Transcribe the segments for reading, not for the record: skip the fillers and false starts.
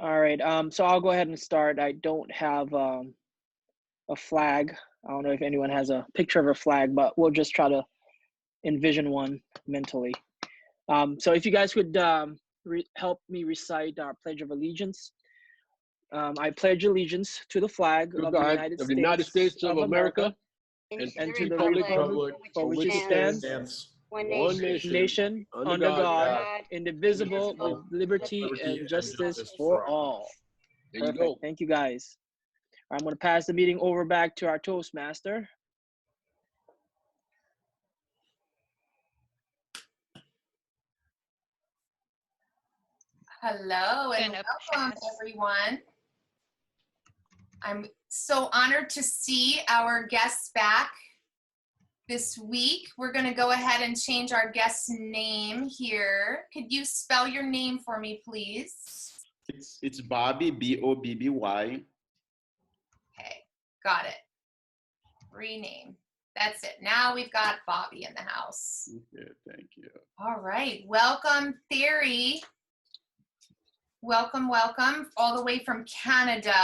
All right. So I'll go ahead and start. I don't have a flag. I don't know if anyone has a picture of a flag, but we'll just try to envision one mentally. So if you guys could help me recite our Pledge of Allegiance. I pledge allegiance to the flag of the United States of America and to the republic for which it stands, one nation under God, indivisible, with liberty and justice for all. There you Perfect. go. Thank you, guys. I'm going to pass the meeting over back to our Toastmaster. Hello and welcome, everyone. I'm so honored to see our guests back this week. We're going to go ahead and change our guest's name here. Could you spell your name for me, please? It's Bobby, B-O-B-B-Y. Okay, got it. Rename. That's it. Now we've got Bobby in the house. Okay, thank you. All right. Welcome, Theory. Welcome, welcome, all the way from Canada.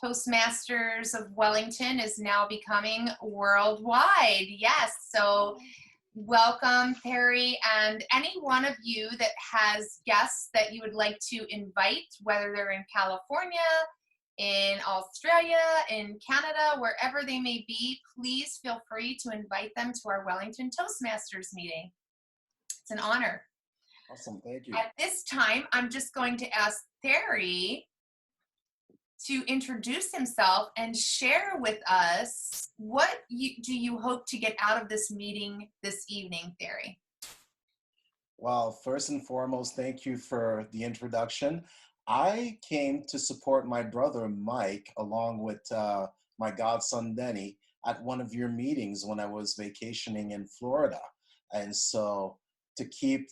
Toastmasters of Wellington is now becoming worldwide. Yes, so welcome, Perry, and any one of you that has guests that you would like to invite, whether they're in California, in Australia, in Canada, wherever they may be, please feel free to invite them to our Wellington Toastmasters meeting. It's an honor. Awesome, thank you. At this time, I'm just going to ask Terry to introduce himself and share with us what do you hope to get out of this meeting this evening, Terry? Well, first and foremost, thank you for the introduction. I came to support my brother, Mike, along with my godson, Denny, at one of your meetings when I was vacationing in Florida. And so to keep,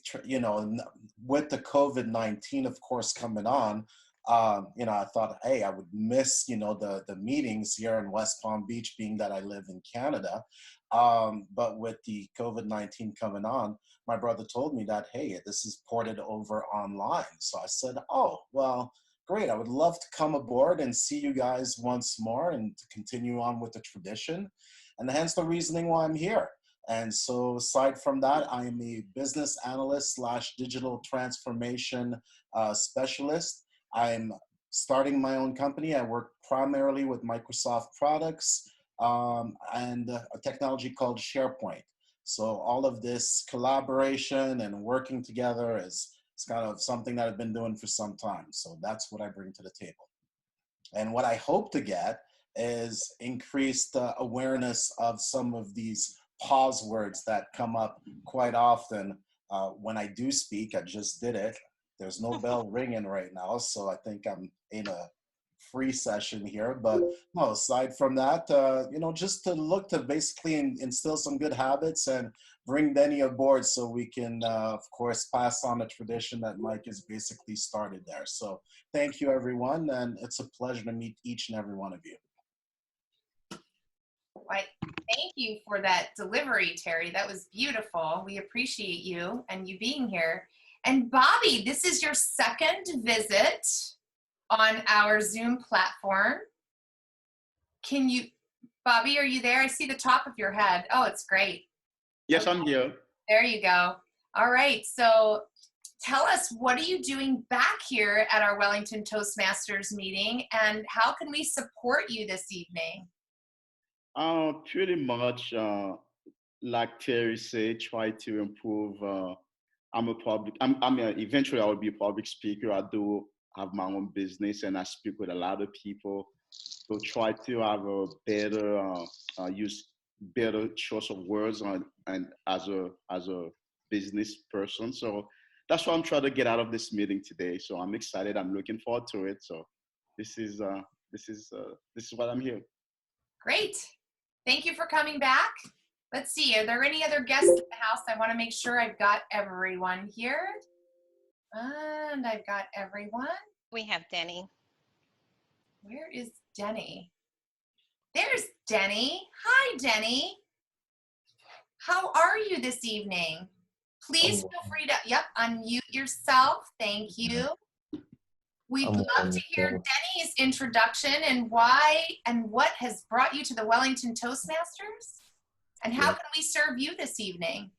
with the COVID-19, of course, coming on, I thought, hey, I would miss, the meetings here in West Palm Beach, being that I live in Canada. But with the COVID-19 coming on, my brother told me that, hey, this is ported over online. So I said, oh, well, great. I would love to come aboard and see you guys once more and to continue on with the tradition. And hence the reasoning why I'm here. And so aside from that, I am a business analyst / digital transformation specialist. I'm starting my own company. I work primarily with Microsoft products and a technology called SharePoint. So all of this collaboration and working together is kind of something that I've been doing for some time. So that's what I bring to the table. And what I hope to get is increased awareness of some of these pause words that come up quite often when I do speak. I just did it. There's no bell ringing right now, so I think I'm in a free session here. But no, aside from that, just to look to basically instill some good habits and bring Denny aboard so we can, of course, pass on the tradition that Mike has basically started there. So thank you, everyone, and it's a pleasure to meet each and every one of you. Thank you for that delivery, Terry. That was beautiful. We appreciate you and you being here. And Bobby, this is your second visit on our Zoom platform. Bobby, are you there? I see the top of your head. Oh, it's great. Yes, okay. I'm here. There you go. All right. So tell us, what are you doing back here at our Wellington Toastmasters meeting, and how can we support you this evening? Pretty much, like Terry said, try to improve. Eventually I will be a public speaker. I do have my own business and I speak with a lot of people. So try to have a better, use better choice of words and as a business person. So that's what I'm trying to get out of this meeting today. So I'm excited. I'm looking forward to it. So this is what I'm here. Great. Thank you for coming back. Let's see, are there any other guests in the house? I want to make sure I've got everyone here. And I've got everyone. We have Denny. Where is Denny? There's Denny. Hi, Denny. How are you this evening? Please feel free to, unmute yourself. Thank you. We'd I'm love to hear wonderful. Denny's introduction and why and what has brought you to the Wellington Toastmasters, and how can we serve you this evening?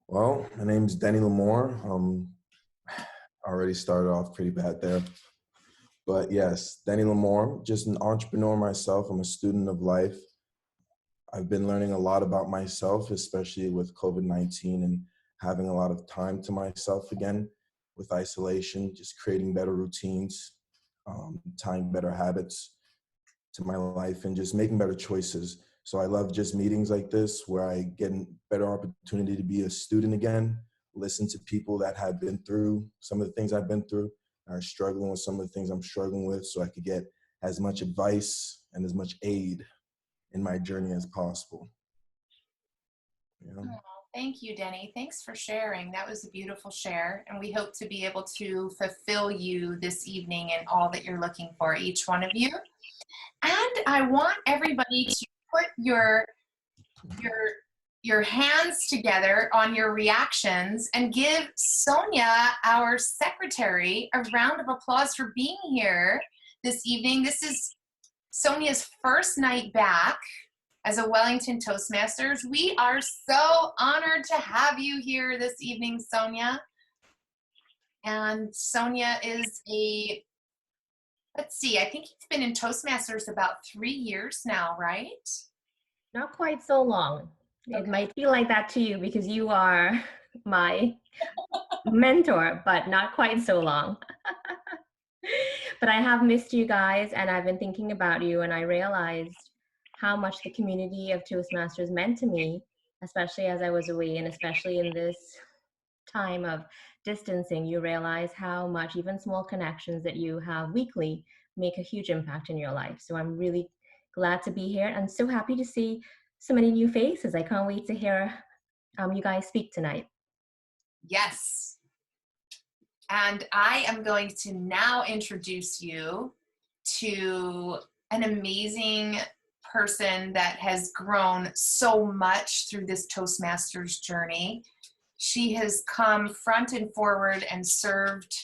Well, my name's Denny Lamore. I already started off pretty bad there. But yes, Denny Lamore, just an entrepreneur myself. I'm a student of life. I've been learning a lot about myself, especially with COVID-19 and having a lot of time to myself again with isolation, just creating better routines, tying better habits to my life and just making better choices. So I love just meetings like this where I get a better opportunity to be a student again, listen to people that have been through some of the things I've been through, are struggling with some of the things I'm struggling with, so I could get as much advice and as much aid in my journey as possible. You know? Oh, thank you, Denny. Thanks for sharing. That was a beautiful share, and we hope to be able to fulfill you this evening in all that you're looking for, each one of you. And I want everybody to put your hands together on your reactions and give Sonia, our secretary, a round of applause for being here this evening. This is Sonia's first night back as a Wellington Toastmasters. We are so honored to have you here this evening, Sonia. And Sonia is let's see, I think you've been in Toastmasters about 3 years now, right? Not quite so long. It might feel like that to you because you are my mentor, but not quite so long. But I have missed you guys, and I've been thinking about you, and I realized how much the community of Toastmasters meant to me, especially as I was away, and especially in this time of distancing. You realize how much even small connections that you have weekly make a huge impact in your life. So I'm really glad to be here and so happy to see so many new faces. I can't wait to hear you guys speak tonight. Yes. And I am going to now introduce you to an amazing person that has grown so much through this Toastmasters journey. She has come front and forward and served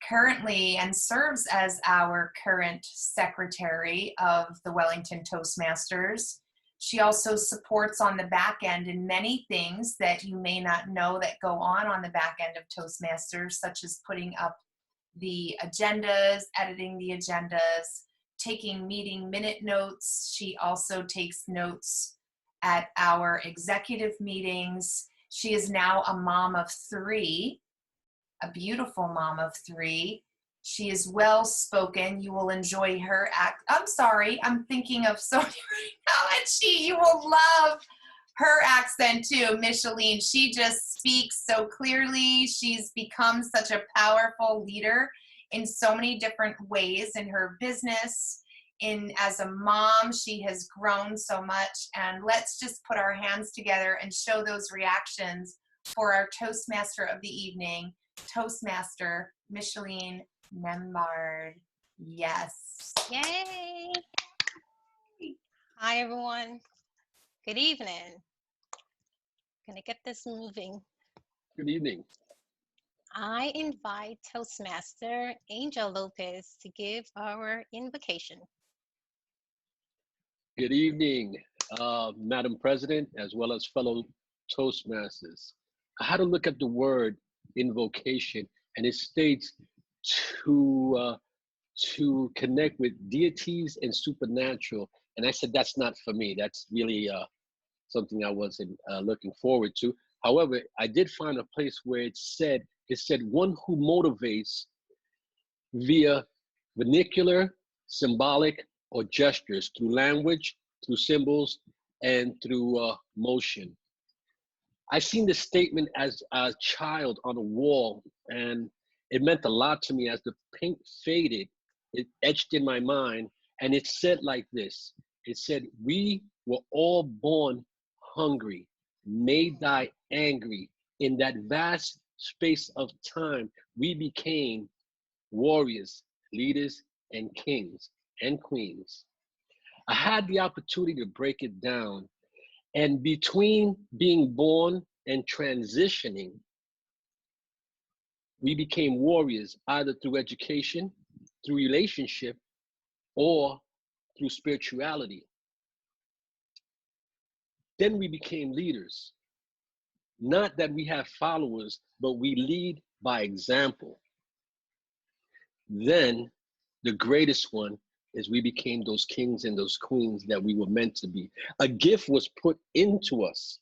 currently and serves as our current secretary of the Wellington Toastmasters. She also supports on the back end in many things that you may not know that go on the back end of Toastmasters, such as putting up the agendas, editing the agendas, taking meeting minute notes. She also takes notes at our executive meetings. She is now a mom of 3, a beautiful mom of 3. She is well-spoken. You will enjoy her act. I'm sorry, I'm thinking of Sonia right now, and you will love her accent too, Micheline. She just speaks so clearly. She's become such a powerful leader in so many different ways in her business. As a mom, she has grown so much. And let's just put our hands together and show those reactions for our Toastmaster of the evening, Toastmaster Micheline Nembard. Yes. Yay! Hi, everyone. Good evening. Gonna get this moving. Good evening. I invite Toastmaster Angel Lopez to give our invocation. Good evening, Madam President, as well as fellow Toastmasters. I had to look at the word invocation, and it states to connect with deities and supernatural. And I said, that's not for me. That's really something I wasn't looking forward to. However, I did find a place where it said one who motivates via vernacular, symbolic, or gestures, through language, through symbols, and through motion. I seen this statement as a child on a wall, and it meant a lot to me. As the paint faded, it etched in my mind, and it said like this. It said, we were all born hungry, may die angry. In that vast space of time, we became warriors, leaders, and kings and queens. I had the opportunity to break it down. And between being born and transitioning, we became warriors either through education, through relationship, or through spirituality. Then we became leaders. Not that we have followers, but we lead by example. Then the greatest one is we became those kings and those queens that we were meant to be. A gift was put into us,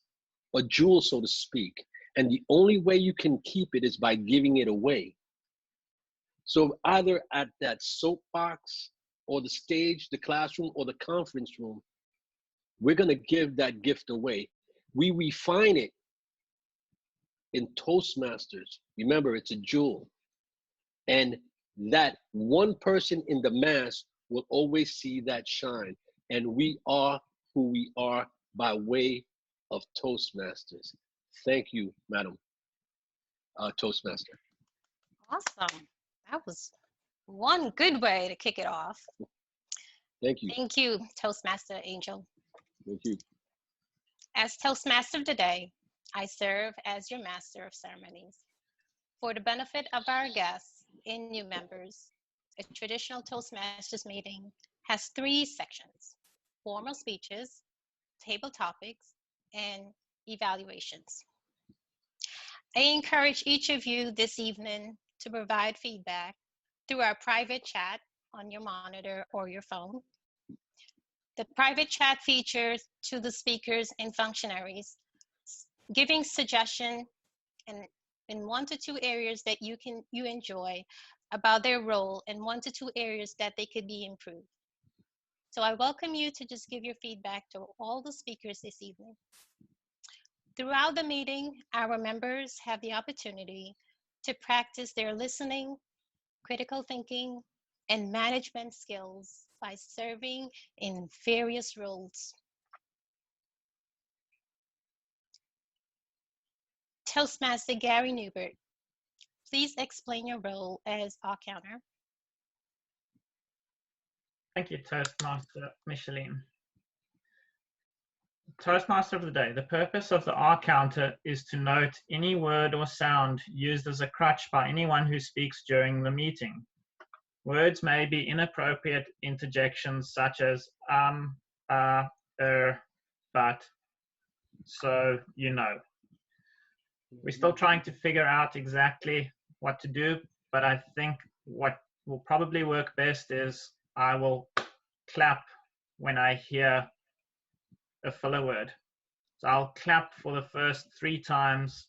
a jewel, so to speak. And the only way you can keep it is by giving it away. So either at that soapbox or the stage, the classroom, or the conference room, we're going to give that gift away. We refine it in Toastmasters. Remember, it's a jewel. And that one person in the mass will always see that shine. And we are who we are by way of Toastmasters. Thank you, Madam Toastmaster. Awesome. That was one good way to kick it off. Thank you. Thank you, Toastmaster Angel. Thank you. As Toastmaster of the Day, I serve as your Master of Ceremonies. For the benefit of our guests and new members, a traditional Toastmasters meeting has 3 sections: formal speeches, table topics, and evaluations. I encourage each of you this evening to provide feedback through our private chat on your monitor or your phone. The private chat features to the speakers and functionaries, giving suggestion and in 1 to 2 areas that you enjoy about their role and 1 to 2 areas that they could be improved. So I welcome you to just give your feedback to all the speakers this evening. Throughout the meeting, our members have the opportunity to practice their listening, critical thinking, and management skills by serving in various roles. Toastmaster Gary Newbert, please explain your role as our counter. Thank you, Toastmaster Micheline. Toastmaster of the Day. The purpose of the R counter is to note any word or sound used as a crutch by anyone who speaks during the meeting. Words may be inappropriate interjections such as but, so you know. We're still trying to figure out exactly what to do, but I think what will probably work best is I will clap when I hear a filler word. So I'll clap for the first 3 times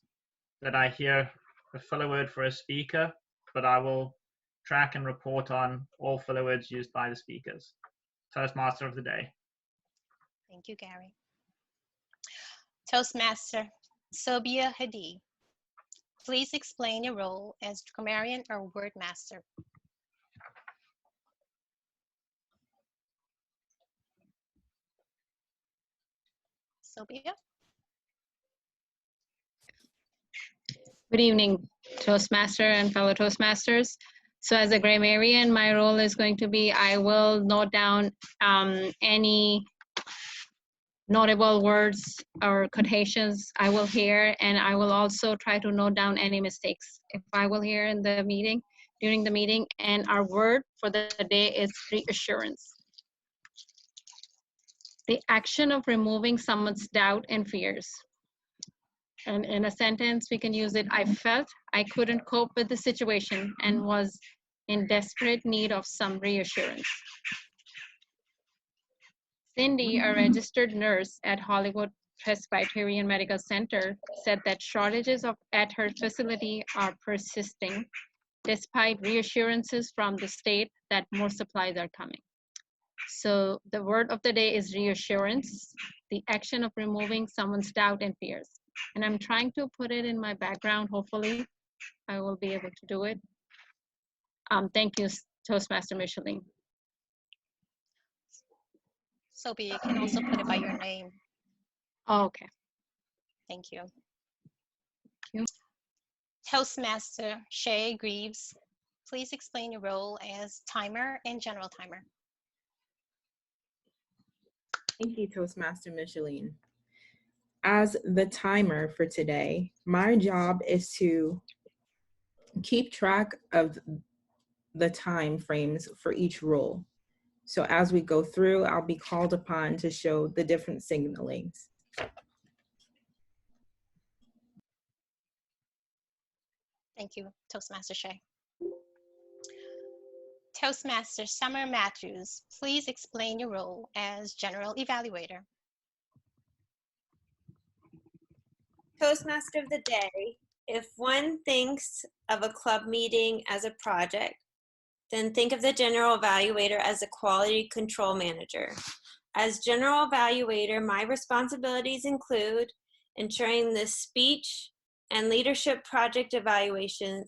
that I hear a filler word for a speaker, but I will track and report on all filler words used by the speakers. Toastmaster of the Day. Thank you, Gary. Toastmaster Sobia Hadi, please explain your role as grammarian or word master. Sobia? Good evening, Toastmaster and fellow Toastmasters. So as a grammarian, my role is going to be, I will note down any notable words or quotations I will hear, and I will also try to note down any mistakes if I will hear in the meeting, during the meeting. And our word for the day is reassurance. The action of removing someone's doubt and fears. And in a sentence, we can use it, I felt I couldn't cope with the situation and was in desperate need of some reassurance. Cindy, a registered nurse at Hollywood Presbyterian Medical Center, said that shortages at her facility are persisting, despite reassurances from the state that more supplies are coming. So the word of the day is reassurance, the action of removing someone's doubt and fears. And I'm trying to put it in my background. Hopefully I will be able to do it. Thank you, Toastmaster Micheline. Sophie, you can also put it by your name. Oh, okay. Thank you. Thank you. Toastmaster Shay Greaves, please explain your role as timer and general timer. Thank you, Toastmaster Micheline. As the timer for today, my job is to keep track of the time frames for each rule. So as we go through, I'll be called upon to show the different signalings. Thank you, Toastmaster Shay. Toastmaster Summer Matthews, please explain your role as General Evaluator. Toastmaster of the day. If one thinks of a club meeting as a project, then think of the General Evaluator as a quality control manager. As General Evaluator, my responsibilities include ensuring the speech and leadership project evaluators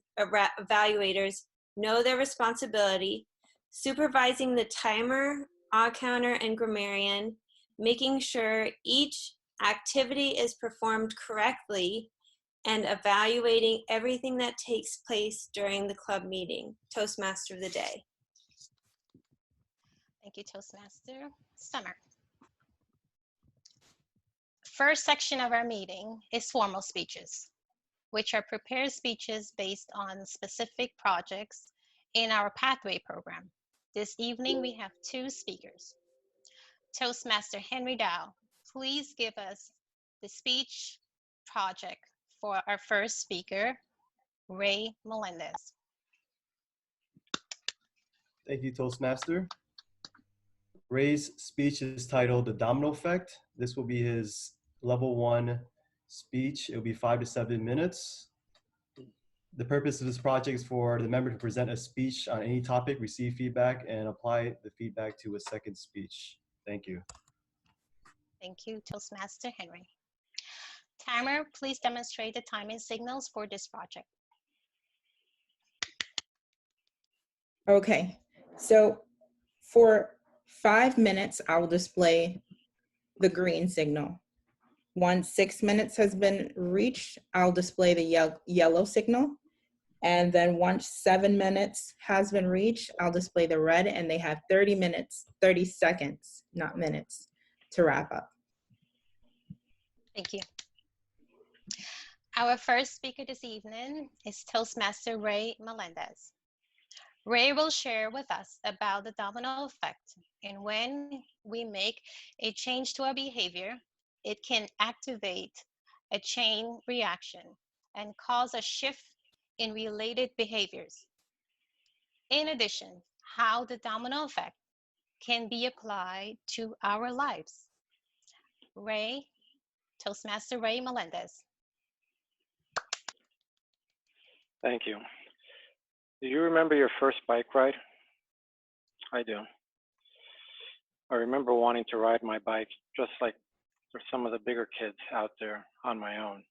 know their responsibility, supervising the timer, odd counter, and grammarian, making sure each activity is performed correctly, and evaluating everything that takes place during the club meeting. Toastmaster of the day. Thank you, Toastmaster. Summer. First section of our meeting is formal speeches, which are prepared speeches based on specific projects in our Pathway program. This evening, we have two speakers. Toastmaster Henry Dow, please give us the speech project for our first speaker, Ray Melendez. Thank you, Toastmaster. Ray's speech is titled The Domino Effect. This will be his level 1 speech. It will be 5 to 7 minutes. The purpose of this project is for the member to present a speech on any topic, receive feedback, and apply the feedback to a second speech. Thank you. Thank you, Toastmaster Henry. Timer, please demonstrate the timing signals for this project. Okay, so for 5 minutes, I will display the green signal. Once 6 minutes has been reached, I'll display the yellow signal. And then once 7 minutes has been reached, I'll display the red, and they have 30 seconds, not minutes, to wrap up. Thank you. Our first speaker this evening is Toastmaster Ray Melendez. Ray will share with us about the domino effect, and when we make a change to our behavior, it can activate a chain reaction and cause a shift in related behaviors. In addition, how the domino effect can be applied to our lives. Ray, Toastmaster Ray Melendez. Thank you. Do you remember your first bike ride? I do. I remember wanting to ride my bike just like for some of the bigger kids out there on my own.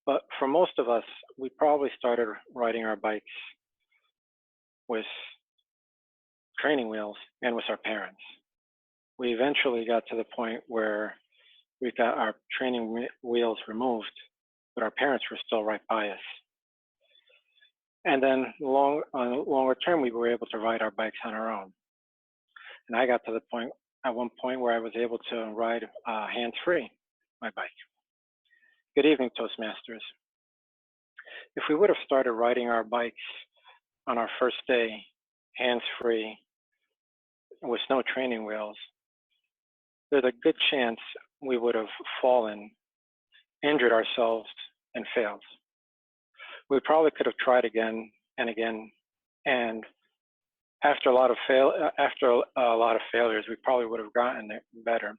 But for most of us, we probably started riding our bikes with training wheels and with our parents. We eventually got to the point where we got our training wheels removed, but our parents were still right by us. And then on a longer term, we were able to ride our bikes on our own. And I got to the point, at one point, where I was able to ride hands-free my bike. Good evening, Toastmasters. If we would have started riding our bikes on our first day, hands-free, with no training wheels, there's a good chance we would have fallen, injured ourselves, and failed. We probably could have tried again and again, and after a lot of failures, we probably would have gotten it better.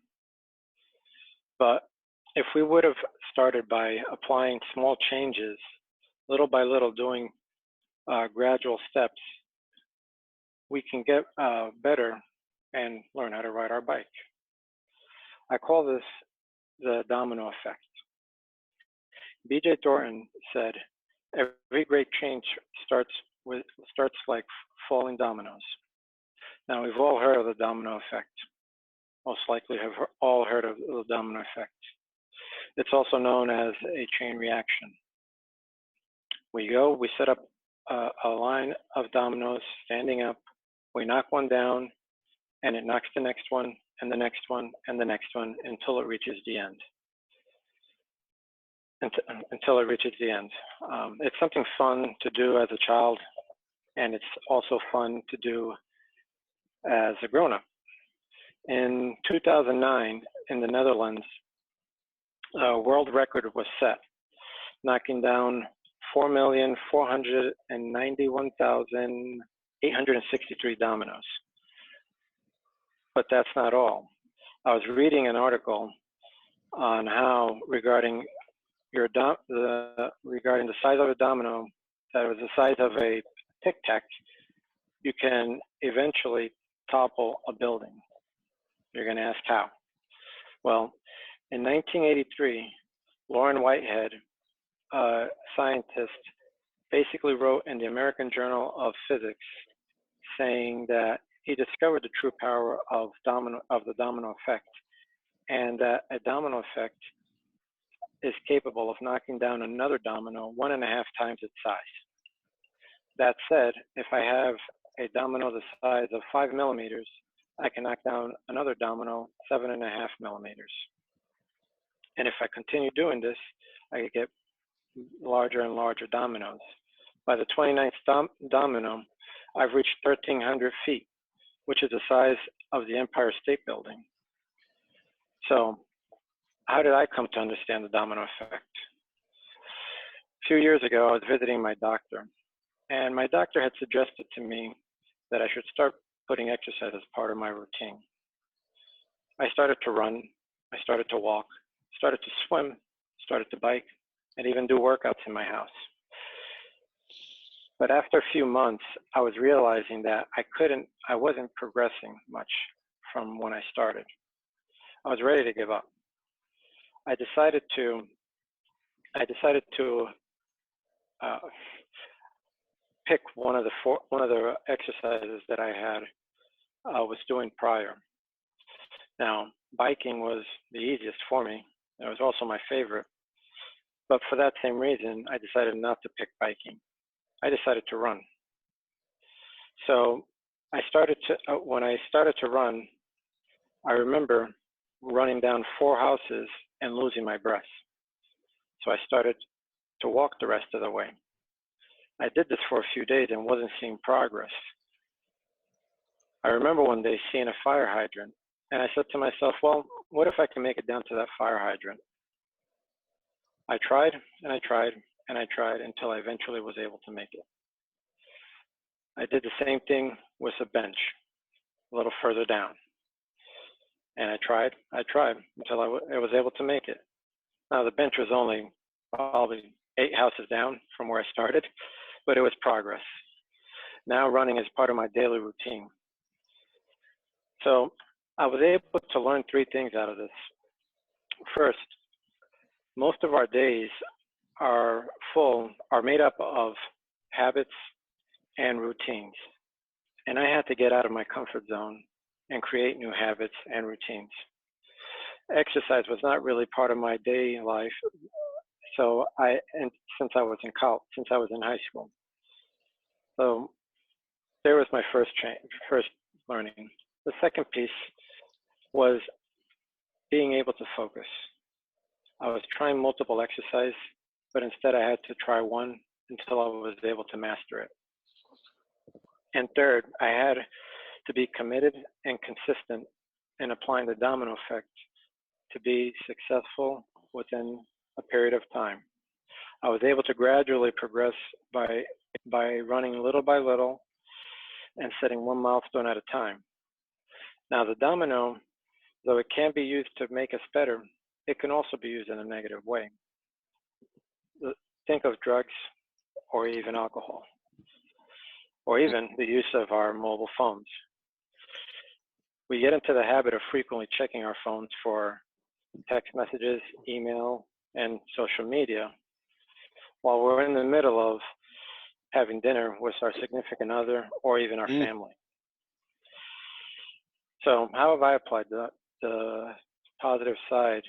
But if we would have started by applying small changes, little by little, doing gradual steps, we can get better and learn how to ride our bike. I call this the domino effect. B.J. Thornton said, "Every great change starts like falling dominoes." Now, we've all heard of the domino effect. Most likely have all heard of the domino effect. It's also known as a chain reaction. We set up a line of dominoes standing up, we knock one down, and it knocks the next one, and the next one, and the next one, until it reaches the end. until it reaches the end. It's something fun to do as a child, and it's also fun to do as a grown-up. In 2009, in the Netherlands, a world record was set, knocking down 4,491,863 dominoes. But that's not all. I was reading an article on how regarding regarding the size of a domino that was the size of a tic tac, you can eventually topple a building. You're going to ask how? Well, in 1983, Lauren Whitehead, a scientist, basically wrote in the American Journal of Physics saying that he discovered the true power of the domino effect, and that a domino effect is capable of knocking down another domino 1.5 times its size. That said, if I have a domino the size of 5 millimeters, I can knock down another domino 7.5 millimeters. And if I continue doing this, I could get larger and larger dominoes. By the 29th domino, I've reached 1,300 feet, which is the size of the Empire State Building. So how did I come to understand the domino effect? A few years ago, I was visiting my doctor, and my doctor had suggested to me that I should start putting exercise as part of my routine. I started to run, I started to walk, started to swim, started to bike, and even do workouts in my house. But after a few months, I was realizing that I wasn't progressing much from when I started. I was ready to give up. I decided to pick one of the exercises that I was doing prior. Now, biking was the easiest for me. It was also my favorite. But for that same reason, I decided not to pick biking. I decided to run. So when I started to run, I remember running down 4 houses and losing my breath. So I started to walk the rest of the way. I did this for a few days and wasn't seeing progress. I remember one day seeing a fire hydrant, and I said to myself, well, what if I can make it down to that fire hydrant? I tried and I tried and I tried until I eventually was able to make it. I did the same thing with a bench a little further down. And I tried until I was able to make it. Now the bench was only probably 8 houses down from where I started, but it was progress. Now running is part of my daily routine. So I was able to learn 3 things out of this. First, most of our days are made up of habits and routines. And I had to get out of my comfort zone and create new habits and routines. Exercise was not really part of my day life, since I was in high school. So there was my first learning. The second piece was being able to focus. I was trying multiple exercises, but instead I had to try one until I was able to master it. And third, I had to be committed and consistent in applying the domino effect to be successful within a period of time. I was able to gradually progress by running little by little and setting one milestone at a time. Now the domino, though it can be used to make us better, it can also be used in a negative way. Think of drugs or even alcohol, or even the use of our mobile phones. We get into the habit of frequently checking our phones for text messages, email, and social media while we're in the middle of having dinner with our significant other or even our family. So how have I applied the positive side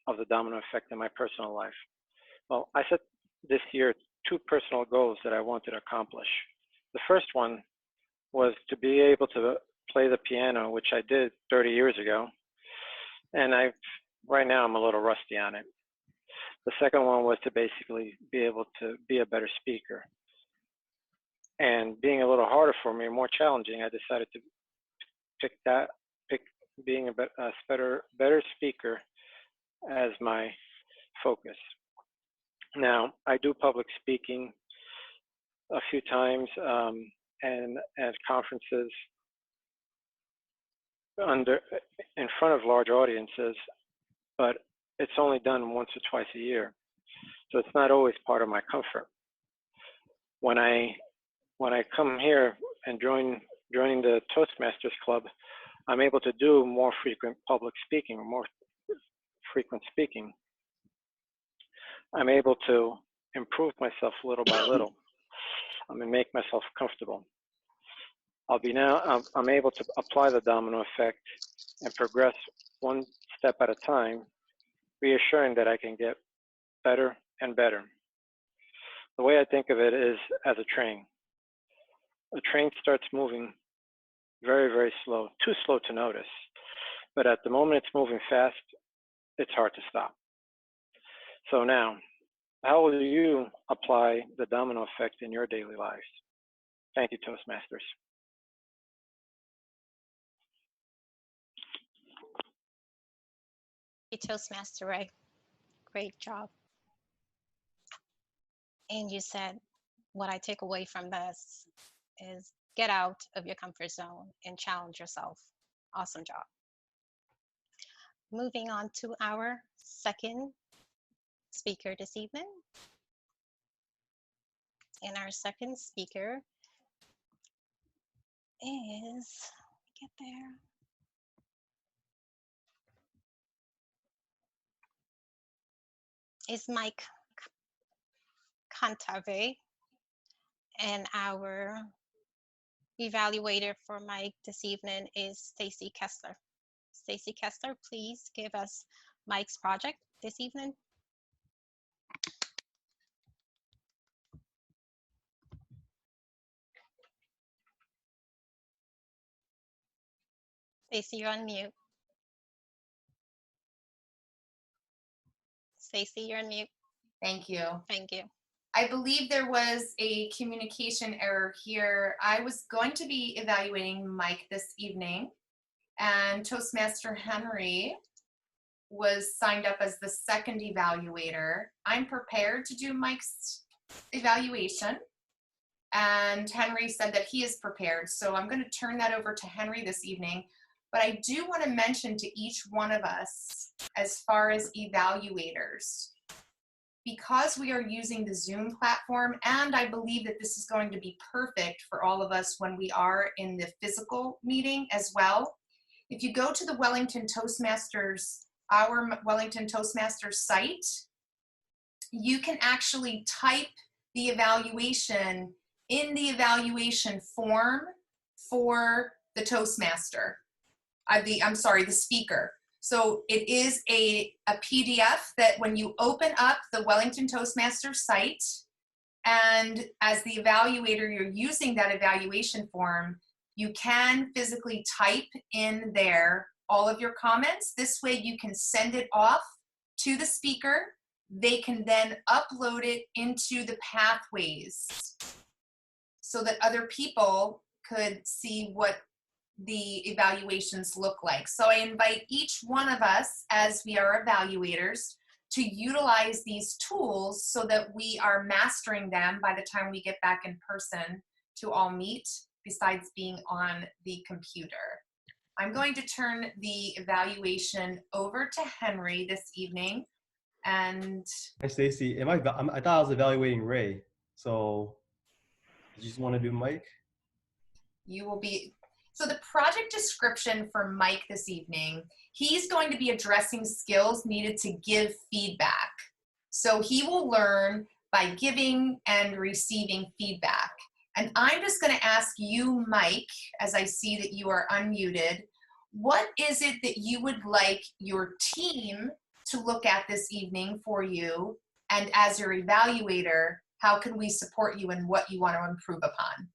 of the domino effect in my personal life? Well, I set this year 2 personal goals that I wanted to accomplish. The first one was to be able to play the piano, which I did 30 years ago. And right now I'm a little rusty on it. The second one was to basically be able to be a better speaker. And being a little harder for me, more challenging, I decided to pick being a better speaker as my focus. Now, I do public speaking a few times and at conferences in front of large audiences, but it's only done once or twice a year. So it's not always part of my comfort. When I come here and joining the Toastmasters Club, I'm able to do more frequent public speaking, or more frequent speaking. I'm able to improve myself little by little. And make myself comfortable. I'm able to apply the domino effect and progress one step at a time, reassuring that I can get better and better. The way I think of it is as a train. A train starts moving very, very slow, too slow to notice. But at the moment it's moving fast, it's hard to stop. So now, how will you apply the domino effect in your daily lives? Thank you, Toastmasters. Hey, Toastmaster Ray, great job. And you said, what I take away from this is get out of your comfort zone and challenge yourself. Awesome job. Moving on to our second speaker this evening. And our second speaker is, get there. Is Mike Cantave, and our evaluator for Mike this evening is Stacy Kessler. Stacy Kessler, please give us Mike's project this evening. Stacy, you're on mute. Stacy, you're on mute. Thank you. Thank you. I believe there was a communication error here. I was going to be evaluating Mike this evening, and Toastmaster Henry was signed up as the second evaluator. I'm prepared to do Mike's evaluation, and Henry said that he is prepared. So I'm going to turn that over to Henry this evening. But I do want to mention to each one of us, as far as evaluators, because we are using the Zoom platform, and I believe that this is going to be perfect for all of us when we are in the physical meeting as well. If you go to the Wellington Toastmasters, our Wellington Toastmasters site, you can actually type the evaluation in the evaluation form for the Toastmaster. The speaker. So it is a PDF that when you open up the Wellington Toastmasters site, and as the evaluator, you're using that evaluation form, you can physically type in there all of your comments. This way you can send it off to the speaker. They can then upload it into the pathways so that other people could see what the evaluations look like. So I invite each one of us, as we are evaluators, to utilize these tools so that we are mastering them by the time we get back in person to all meet, besides being on the computer. I'm going to turn the evaluation over to Henry this evening. And Hi, Stacy. I thought I was evaluating Ray. So you just want to do Mike? you will be, so the project description for Mike this evening, he's going to be addressing skills needed to give feedback. So he will learn by giving and receiving feedback. And I'm just going to ask you, Mike, as I see that you are unmuted, what is it that you would like your team to look at this evening for you? And as your evaluator, how can we support you in what you want to improve upon?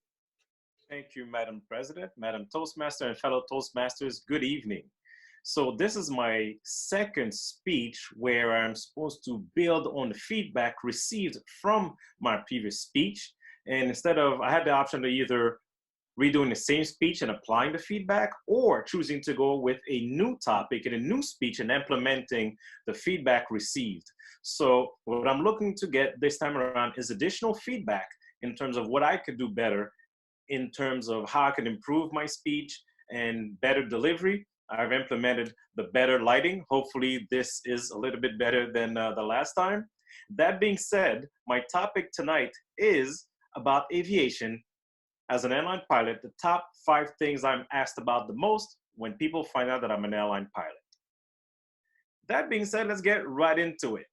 Thank you, Madam President, Madam Toastmaster, and fellow Toastmasters. Good evening. So this is my second speech where I'm supposed to build on the feedback received from my previous speech. And instead of, I had the option to either redoing the same speech and applying the feedback, or choosing to go with a new topic and a new speech and implementing the feedback received. So what I'm looking to get this time around is additional feedback in terms of what I could do better, in terms of how I can improve my speech and better delivery. I've implemented the better lighting. Hopefully this is a little bit better than the last time. That being said, my topic tonight is about aviation. As an airline pilot, the top 5 things I'm asked about the most when people find out that I'm an airline pilot. That being said, let's get right into it.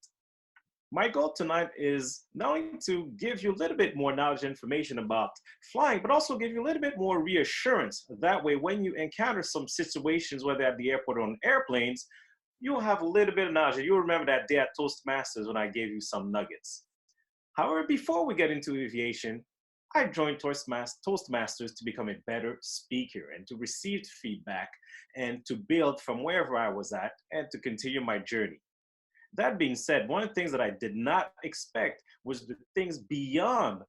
My goal tonight is not only to give you a little bit more knowledge and information about flying, but also give you a little bit more reassurance. That way, when you encounter some situations, whether at the airport or on airplanes, you'll have a little bit of knowledge. You'll remember that day at Toastmasters when I gave you some nuggets. However, before we get into aviation, I joined Toastmasters to become a better speaker and to receive feedback and to build from wherever I was at and to continue my journey. That being said, one of the things that I did not expect was the things beyond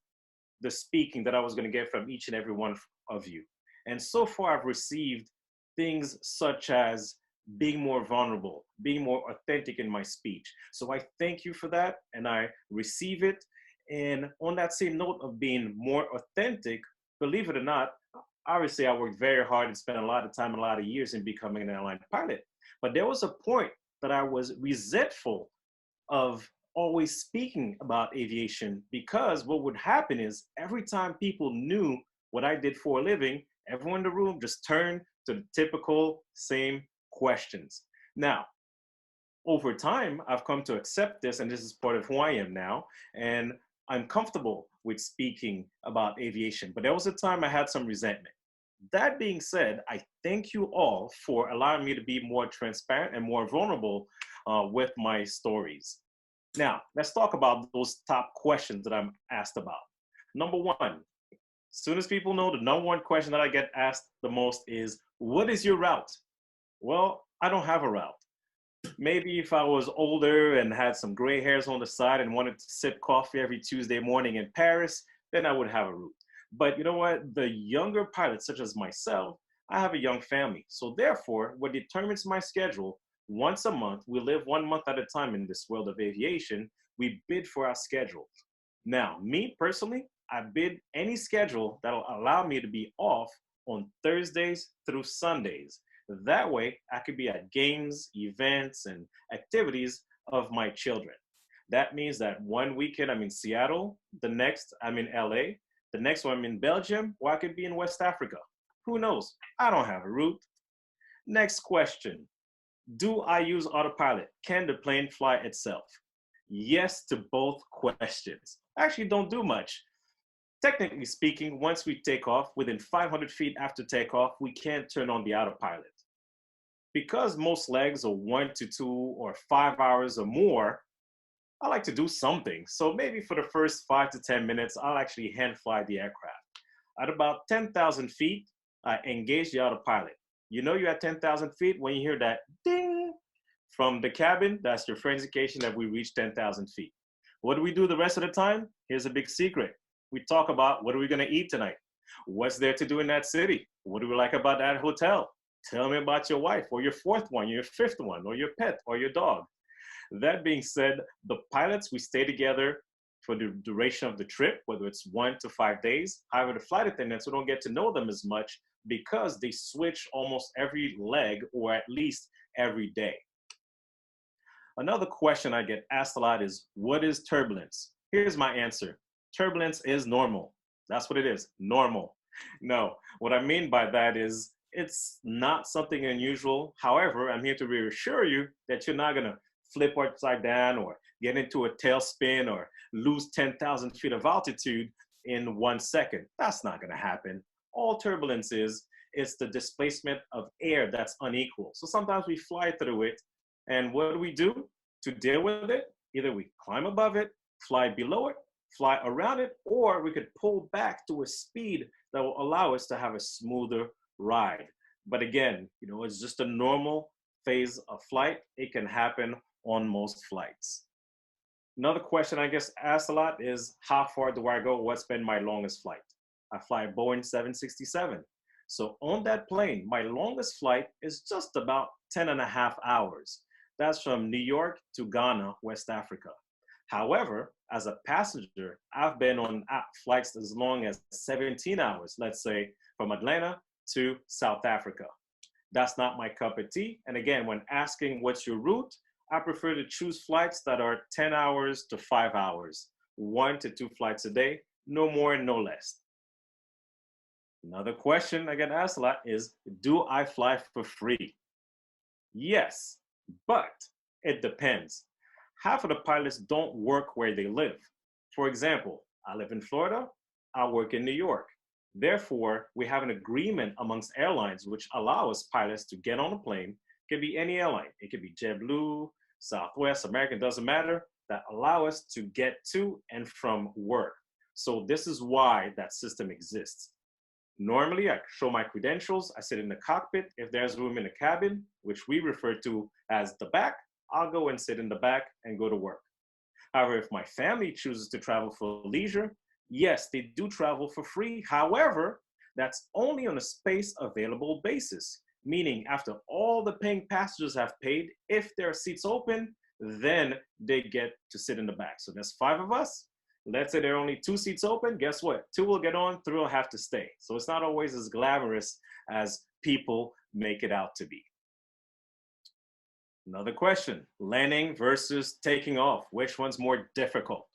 the speaking that I was going to get from each and every one of you. And so far, I've received things such as being more vulnerable, being more authentic in my speech. So I thank you for that, and I receive it. And on that same note of being more authentic, believe it or not, obviously I worked very hard and spent a lot of time, a lot of years in becoming an airline pilot. But there was a point that I was resentful of always speaking about aviation, because what would happen is every time people knew what I did for a living, everyone in the room just turned to the typical same questions. Now, over time, I've come to accept this, and this is part of who I am now. And I'm comfortable with speaking about aviation, but there was a time I had some resentment. That being said, I thank you all for allowing me to be more transparent and more vulnerable with my stories. Now, let's talk about those top questions that I'm asked about. Number one, as soon as people know, the number one question that I get asked the most is, what is your route? Well, I don't have a route. Maybe if I was older and had some gray hairs on the side and wanted to sip coffee every Tuesday morning in Paris, then I would have a route. But you know what? The younger pilots, such as myself, I have a young family. So therefore, what determines my schedule, once a month, we live 1 month at a time in this world of aviation, we bid for our schedule. Now, me personally, I bid any schedule that'll allow me to be off on Thursdays through Sundays. That way, I could be at games, events, and activities of my children. That means that one weekend I'm in Seattle, the next I'm in LA, the next one I'm in Belgium, or I could be in West Africa. Who knows? I don't have a route. Next question. Do I use autopilot? Can the plane fly itself? Yes to both questions. I actually don't do much. Technically speaking, once we take off, within 500 feet after takeoff, we can't turn on the autopilot. Because most legs are 1 to 2 or 5 hours or more, I like to do something. So maybe for the first 5 to 10 minutes, I'll actually hand fly the aircraft. At about 10,000 feet, I engage the autopilot. You know you're at 10,000 feet when you hear that ding from the cabin. That's your friend's indication that we reached 10,000 feet. What do we do the rest of the time? Here's a big secret. We talk about, what are we going to eat tonight? What's there to do in that city? What do we like about that hotel? Tell me about your wife or your fourth one, your fifth one, or your pet or your dog. That being said, the pilots, we stay together for the duration of the trip, whether it's 1 to 5 days. However, the flight attendants, we don't get to know them as much because they switch almost every leg, or at least every day. Another question I get asked a lot is, what is turbulence? Here's my answer. Turbulence is normal. That's what it is, normal. No, what I mean by that is it's not something unusual. However, I'm here to reassure you that you're not gonna flip upside down or get into a tailspin or lose 10,000 feet of altitude in 1 second. That's not gonna happen. All turbulence is the displacement of air that's unequal. So sometimes we fly through it, and what do we do to deal with it? Either we climb above it, fly below it, fly around it, or we could pull back to a speed that will allow us to have a smoother ride. But again, it's just a normal phase of flight. It can happen on most flights. Another question I guess asked a lot is, how far do I go? What's been my longest flight? I fly a Boeing 767. So on that plane, my longest flight is just about 10.5 hours. That's from New York to Ghana, West Africa. However, as a passenger, I've been on flights as long as 17 hours, let's say from Atlanta to South Africa. That's not my cup of tea. And again, when asking what's your route, I prefer to choose flights that are 10 hours to 5 hours, 1 to 2 flights a day, no more and no less. Another question I get asked a lot is, do I fly for free? Yes, but it depends. Half of the pilots don't work where they live. For example, I live in Florida, I work in New York. Therefore, we have an agreement amongst airlines which allow us pilots to get on a plane. It could be any airline. It could be JetBlue, Southwest, American, doesn't matter, that allow us to get to and from work. So this is why that system exists. Normally, I show my credentials. I sit in the cockpit. If there's room in the cabin, which we refer to as the back, I'll go and sit in the back and go to work. However, if my family chooses to travel for leisure, yes, they do travel for free. However, that's only on a space available basis, meaning after all the paying passengers have paid, if there are seats open, then they get to sit in the back. So there's 5 of us. Let's say there are only 2 seats open. Guess what? 2 will get on, 3 will have to stay. So it's not always as glamorous as people make it out to be. Another question, landing versus taking off. Which one's more difficult?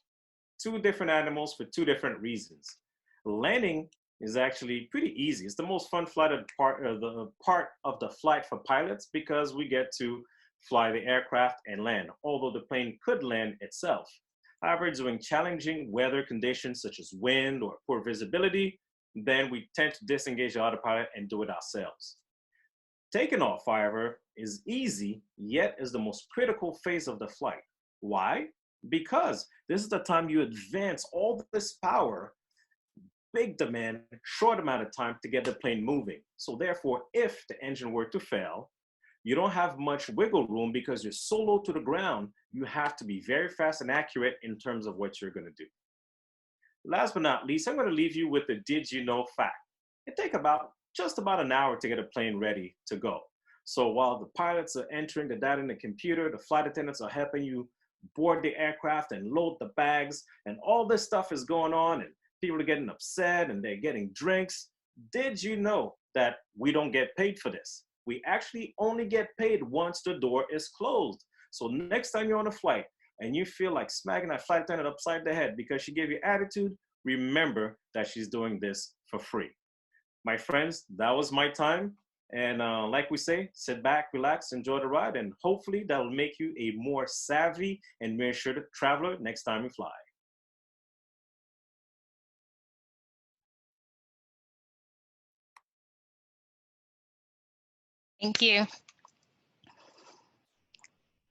2 different animals for 2 different reasons. Landing is actually pretty easy. It's the most fun part of the flight for pilots because we get to fly the aircraft and land, although the plane could land itself. However, during challenging weather conditions such as wind or poor visibility, then we tend to disengage the autopilot and do it ourselves. Taking off, however, is easy, yet is the most critical phase of the flight. Why? Because this is the time you advance all this power, big demand, short amount of time to get the plane moving. So therefore, if the engine were to fail, you don't have much wiggle room because you're so low to the ground, you have to be very fast and accurate in terms of what you're gonna do. Last but not least, I'm gonna leave you with the did you know fact. It takes just about an hour to get a plane ready to go. So while the pilots are entering the data in the computer, the flight attendants are helping you board the aircraft and load the bags, and all this stuff is going on, and people are getting upset and they're getting drinks. Did you know that we don't get paid for this? We actually only get paid once the door is closed. So next time you're on a flight and you feel like smacking that flight attendant upside the head because she gave you attitude, remember that she's doing this for free. My friends, that was my time. And like we say, sit back, relax, enjoy the ride, and hopefully that'll make you a more savvy and reassured traveler next time you fly. Thank you.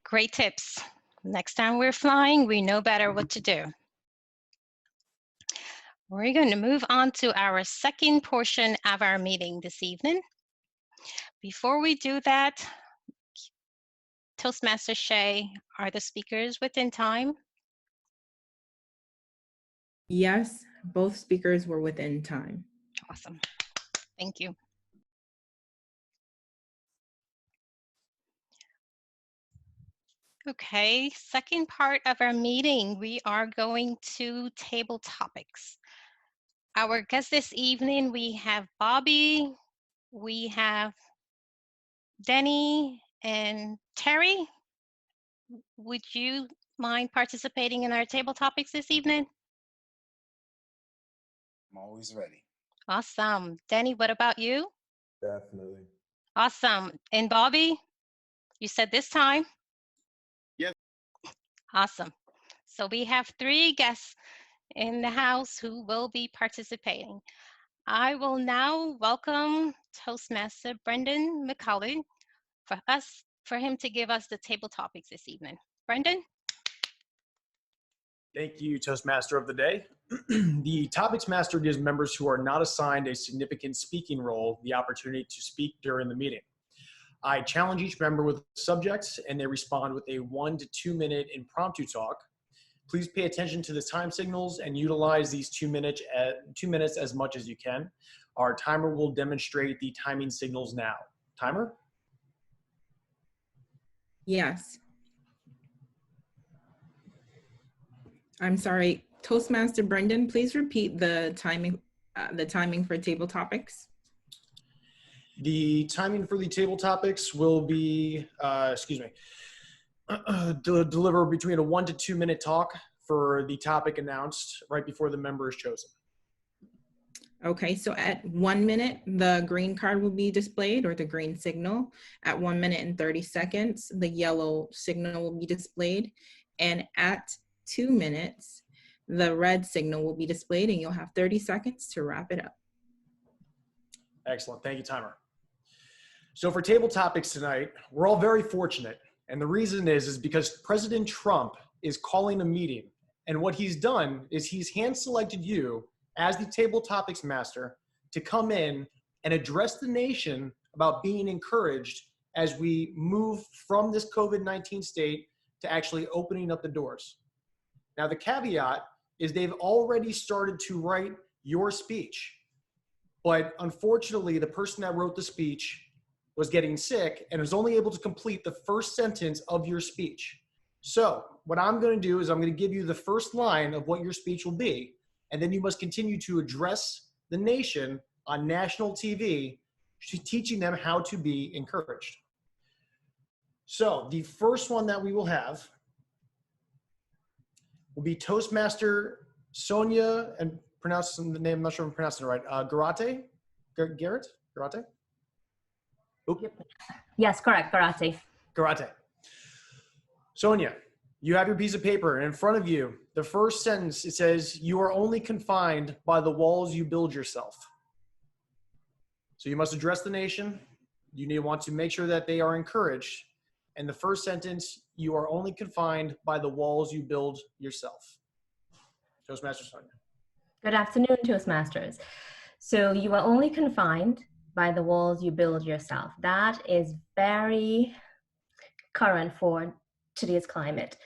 Great tips. Next time we're flying, we know better what to do. We're going to move on to our second portion of our meeting this evening. Before we do that, Toastmaster Shay, are the speakers within time? Yes, both speakers were within time. Awesome. Thank you. Okay, second part of our meeting, we are going to table topics. Our guests this evening, we have Bobby, we have Denny, and Terry. Would you mind participating in our table topics this evening? I'm always ready. Awesome. Denny, what about you? Definitely. Awesome. And Bobby, you said this time? Yes. Awesome. So we have 3 guests in the house who will be participating. I will now welcome Toastmaster Brendan McCulley for him to give us the table topics this evening. Brendan? Thank you, Toastmaster of the Day. The Topics Master gives members who are not assigned a significant speaking role the opportunity to speak during the meeting. I challenge each member with subjects and they respond with a 1 to 2 minute impromptu talk. Please pay attention to the time signals and utilize these 2 minutes as much as you can. Our timer will demonstrate the timing signals now. Timer? Yes. I'm sorry, Toastmaster Brendan, please repeat the timing for table topics. The timing for the table topics will be, deliver between a 1 to 2 minute talk for the topic announced right before the member is chosen. Okay, so at 1 minute, the green card will be displayed, or the green signal. At 1 minute and 30 seconds, the yellow signal will be displayed. And at 2 minutes, the red signal will be displayed, and you'll have 30 seconds to wrap it up. Excellent, thank you, timer. So for table topics tonight, we're all very fortunate. And the reason is because President Trump is calling a meeting. And what he's done is he's hand-selected you as the table topics master to come in and address the nation about being encouraged as we move from this COVID-19 state to actually opening up the doors. Now, the caveat is they've already started to write your speech. But unfortunately, the person that wrote the speech was getting sick and was only able to complete the first sentence of your speech. So what I'm going to do is I'm going to give you the first line of what your speech will be, and then you must continue to address the nation on national TV, teaching them how to be encouraged. So the first one that we will have will be Toastmaster Sonia, and pronounce the name, I'm not sure if I'm pronouncing it right, Garate? Garrett? Garate? Oop. Yes, correct, Karate. Garate. Sonia, you have your piece of paper, and in front of you, the first sentence, it says, "You are only confined by the walls you build yourself." So you must address the nation. You want to make sure that they are encouraged. And the first sentence, "You are only confined by the walls you build yourself." Toastmaster Sonia. Good afternoon, Toastmasters. So you are only confined by the walls you build yourself. That is very current for today's climate.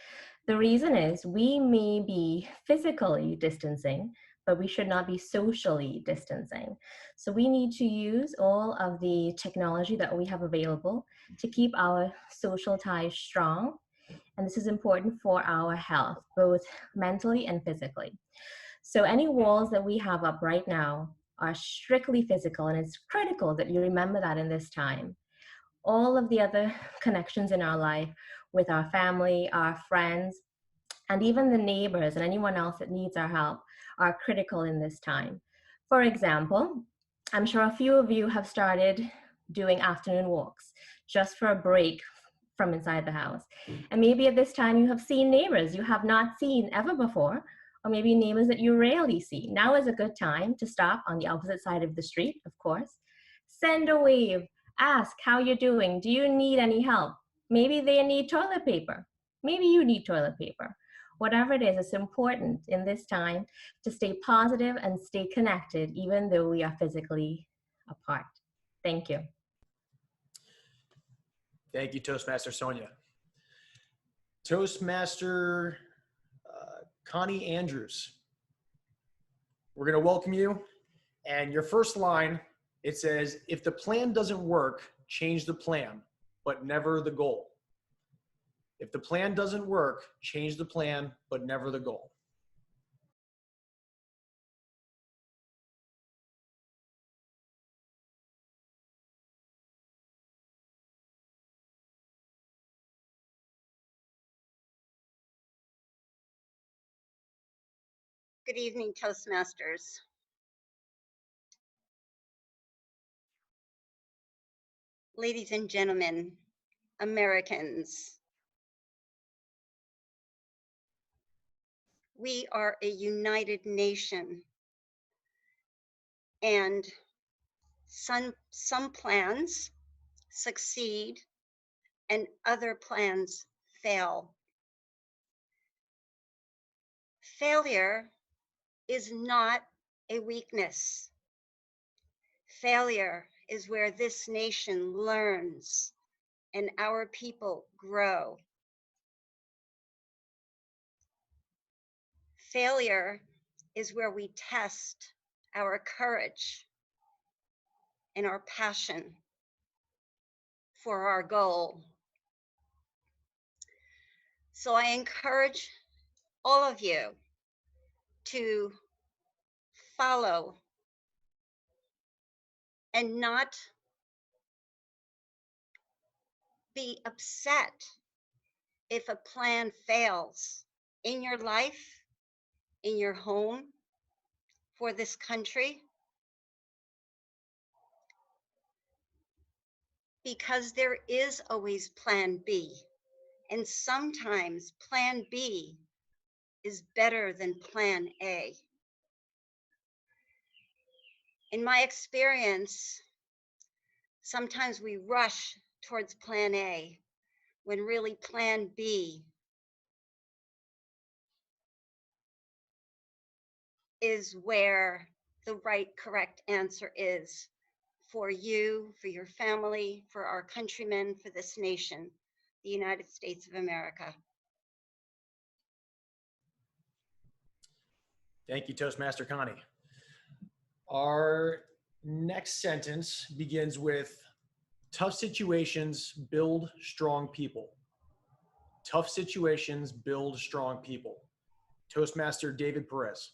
The reason is we may be physically distancing, but we should not be socially distancing. So we need to use all of the technology that we have available to keep our social ties strong. And this is important for our health, both mentally and physically. So any walls that we have up right now are strictly physical, and it's critical that you remember that in this time. All of the other connections in our life with our family, our friends, and even the neighbors and anyone else that needs our help are critical in this time. For example, I'm sure a few of you have started doing afternoon walks just for a break from inside the house. And maybe at this time you have seen neighbors you have not seen ever before, or maybe neighbors that you rarely see. Now is a good time to stop on the opposite side of the street, of course. Send a wave, ask how you're doing. Do you need any help? Maybe they need toilet paper. Maybe you need toilet paper. Whatever it is, it's important in this time to stay positive and stay connected, even though we are physically apart. Thank you. Thank you, Toastmaster Sonia. Toastmaster Connie Andrews. We're going to welcome you. And your first line, it says, "If the plan doesn't work, change the plan, but never the goal." If the plan doesn't work, change the plan, but never the goal. Good evening, Toastmasters. Ladies and gentlemen, Americans, we are a united nation, and some plans succeed and other plans fail. Failure is not a weakness. Failure is where this nation learns and our people grow. Failure is where we test our courage and our passion for our goal. So I encourage all of you to follow and not be upset if a plan fails in your life, in your home, for this country, because there is always plan B. And sometimes plan B is better than plan A. In my experience, sometimes we rush towards plan A when really plan B is where the right, correct answer is for you, for your family, for our countrymen, for this nation, the United States of America. Thank you, Toastmaster Connie. Our next sentence begins with, tough situations build strong people. Tough situations build strong people. Toastmaster David Perez.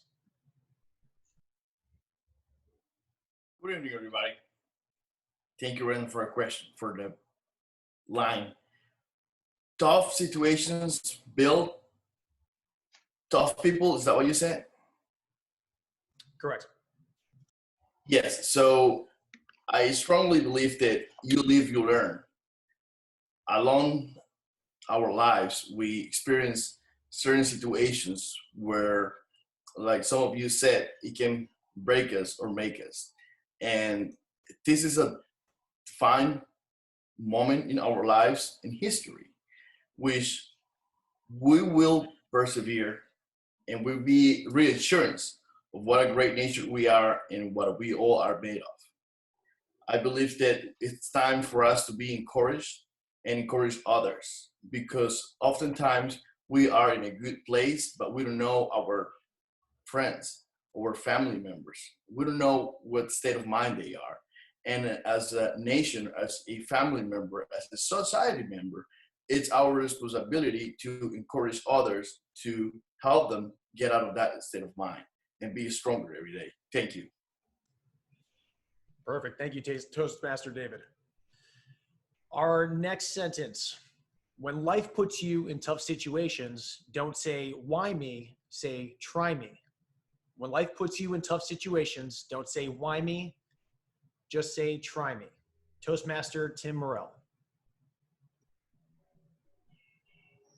Good evening, everybody. Thank you, Ren, for a question, for the line. Tough situations build tough people. Is that what you said? Correct. Yes. So I strongly believe that you live, you learn. Along our lives, we experience certain situations where, like some of you said, it can break us or make us. And this is a defined moment in our lives in history, which we will persevere and will be reassurance of what a great nation we are and what we all are made of. I believe that it's time for us to be encouraged and encourage others, because oftentimes we are in a good place, but we don't know our friends or family members. We don't know what state of mind they are. And as a nation, as a family member, as a society member, it's our responsibility to encourage others, to help them get out of that state of mind and be stronger every day. Thank you. Perfect. Thank you, Toastmaster David. Our next sentence. When life puts you in tough situations, don't say, why me? Say, try me. When life puts you in tough situations, don't say, why me? Just say, try me. Toastmaster Tim Morrell.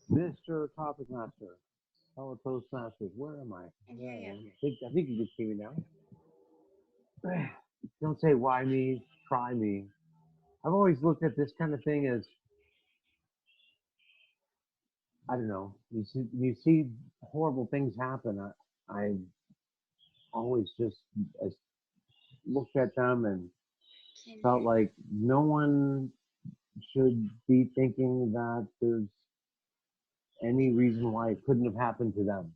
Mr. Topic Master, fellow Toastmasters, where am I? I think you can see me now. Don't say why me, try me. I've always looked at this kind of thing as, I don't know, you see horrible things happen. I always just looked at them and felt like no one should be thinking that there's any reason why it couldn't have happened to them.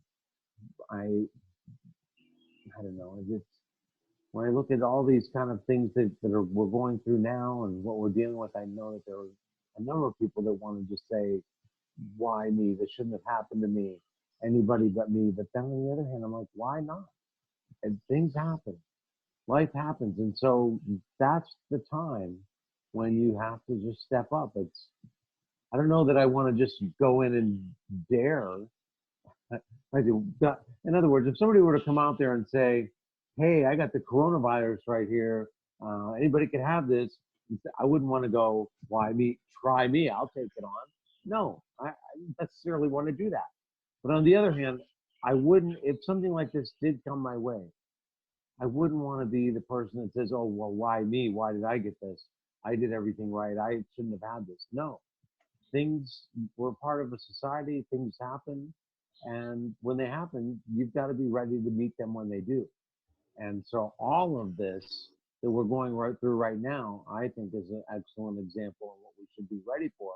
I don't know. When I look at all these kind of things we're going through now and what we're dealing with, I know that there are a number of people that want to just say, why me? This shouldn't have happened to me. Anybody but me. But then on the other hand, I'm like, why not? And things happen. Life happens. And so that's the time when you have to just step up. I don't know that I want to just go in and dare. In other words, if somebody were to come out there and say, hey, I got the coronavirus right here. Anybody could have this. I wouldn't want to go, why me? Try me. I'll take it on. No, I don't necessarily want to do that. But on the other hand, I wouldn't, if something like this did come my way, I wouldn't want to be the person that says, oh, well, why me? Why did I get this? I did everything right. I shouldn't have had this. No. We're part of a society. Things happen. And when they happen, you've got to be ready to meet them when they do. And so all of this that we're going right through right now, I think is an excellent example of what we should be ready for,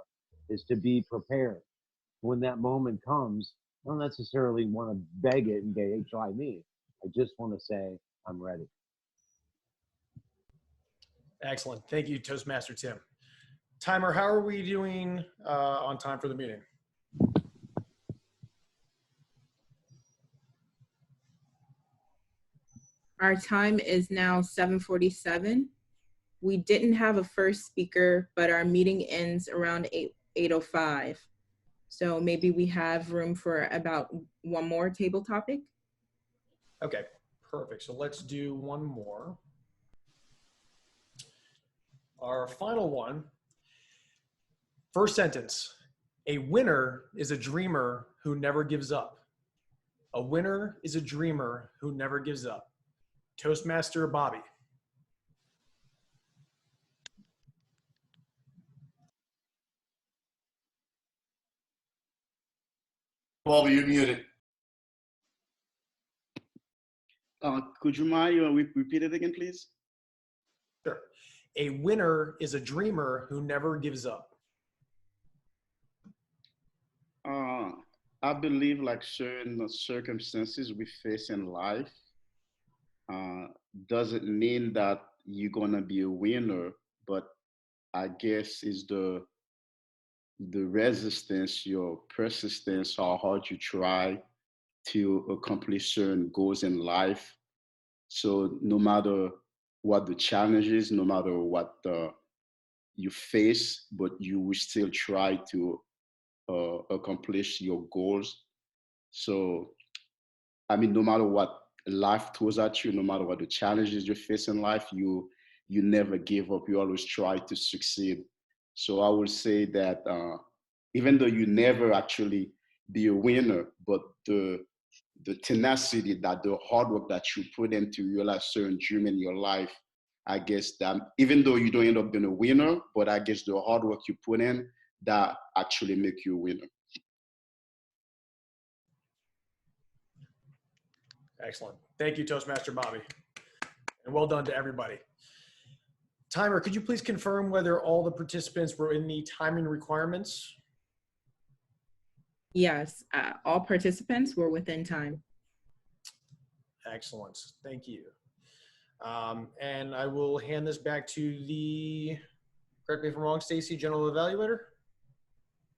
is to be prepared. When that moment comes, I don't necessarily want to beg it and get, hey, try me. I just want to say, I'm ready. Excellent. Thank you, Toastmaster Tim. Timer, how are we doing on time for the meeting? Our time is now 7:47. We didn't have a first speaker, but our meeting ends around 8:05. So maybe we have room for about one more table topic. Okay, perfect. So let's do one more. Our final one. First sentence. A winner is a dreamer who never gives up. A winner is a dreamer who never gives up. Toastmaster Bobby. Bobby, you're muted. Could you mind repeat it again, please? Sure. A winner is a dreamer who never gives up. I believe like certain circumstances we face in life doesn't mean that you're gonna be a winner, but I guess is the resistance, your persistence, how hard you try to accomplish certain goals in life. So no matter what the challenge is, no matter what you face, but you will still try to accomplish your goals. So, I mean, no matter what life throws at you, no matter what the challenges you face in life, you never give up. You always try to succeed. So I would say that even though you never actually be a winner, but the tenacity, that the hard work that you put into realize certain dream in your life, I guess that even though you don't end up being a winner, but I guess the hard work you put in, that actually make you a winner. Excellent. Thank you, Toastmaster Bobby. And well done to everybody. Timer, could you please confirm whether all the participants were in the timing requirements? Yes, all participants were within time. Excellent. Thank you. And I will hand this back to the, correct me if I'm wrong, Stacy, General Evaluator.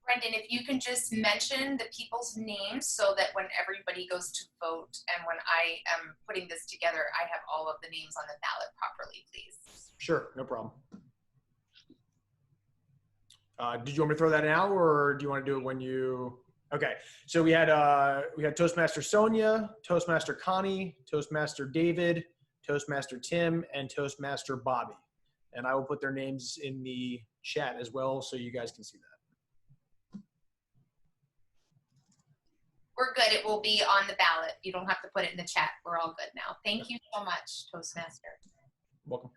Brendan, if you can just mention the people's names so that when everybody goes to vote and when I am putting this together, I have all of the names on the ballot properly, please. Sure, no problem. Did you want me to throw that now, or do you want to do it when you? Okay, so we had Toastmaster Sonia, Toastmaster Connie, Toastmaster David, Toastmaster Tim, and Toastmaster Bobby. And I will put their names in the chat as well so you guys can see that. We're good. It will be on the ballot. You don't have to put it in the chat. We're all good now. Thank you so much, Toastmaster. Welcome.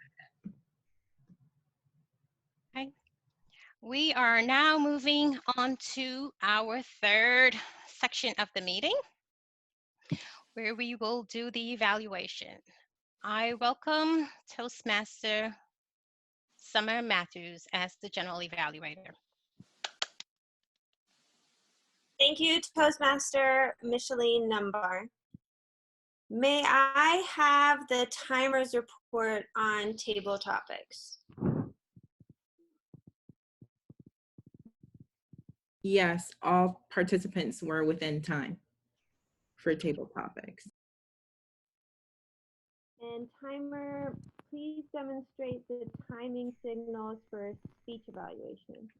Okay. We are now moving on to our third section of the meeting, where we will do the evaluation. I welcome Toastmaster Summer Matthews as the General Evaluator. Thank you, Toastmaster Micheline Numbar. May I have the timer's report on table topics? Yes, all participants were within time for table topics. And timer, please demonstrate the timing signals for speech evaluation.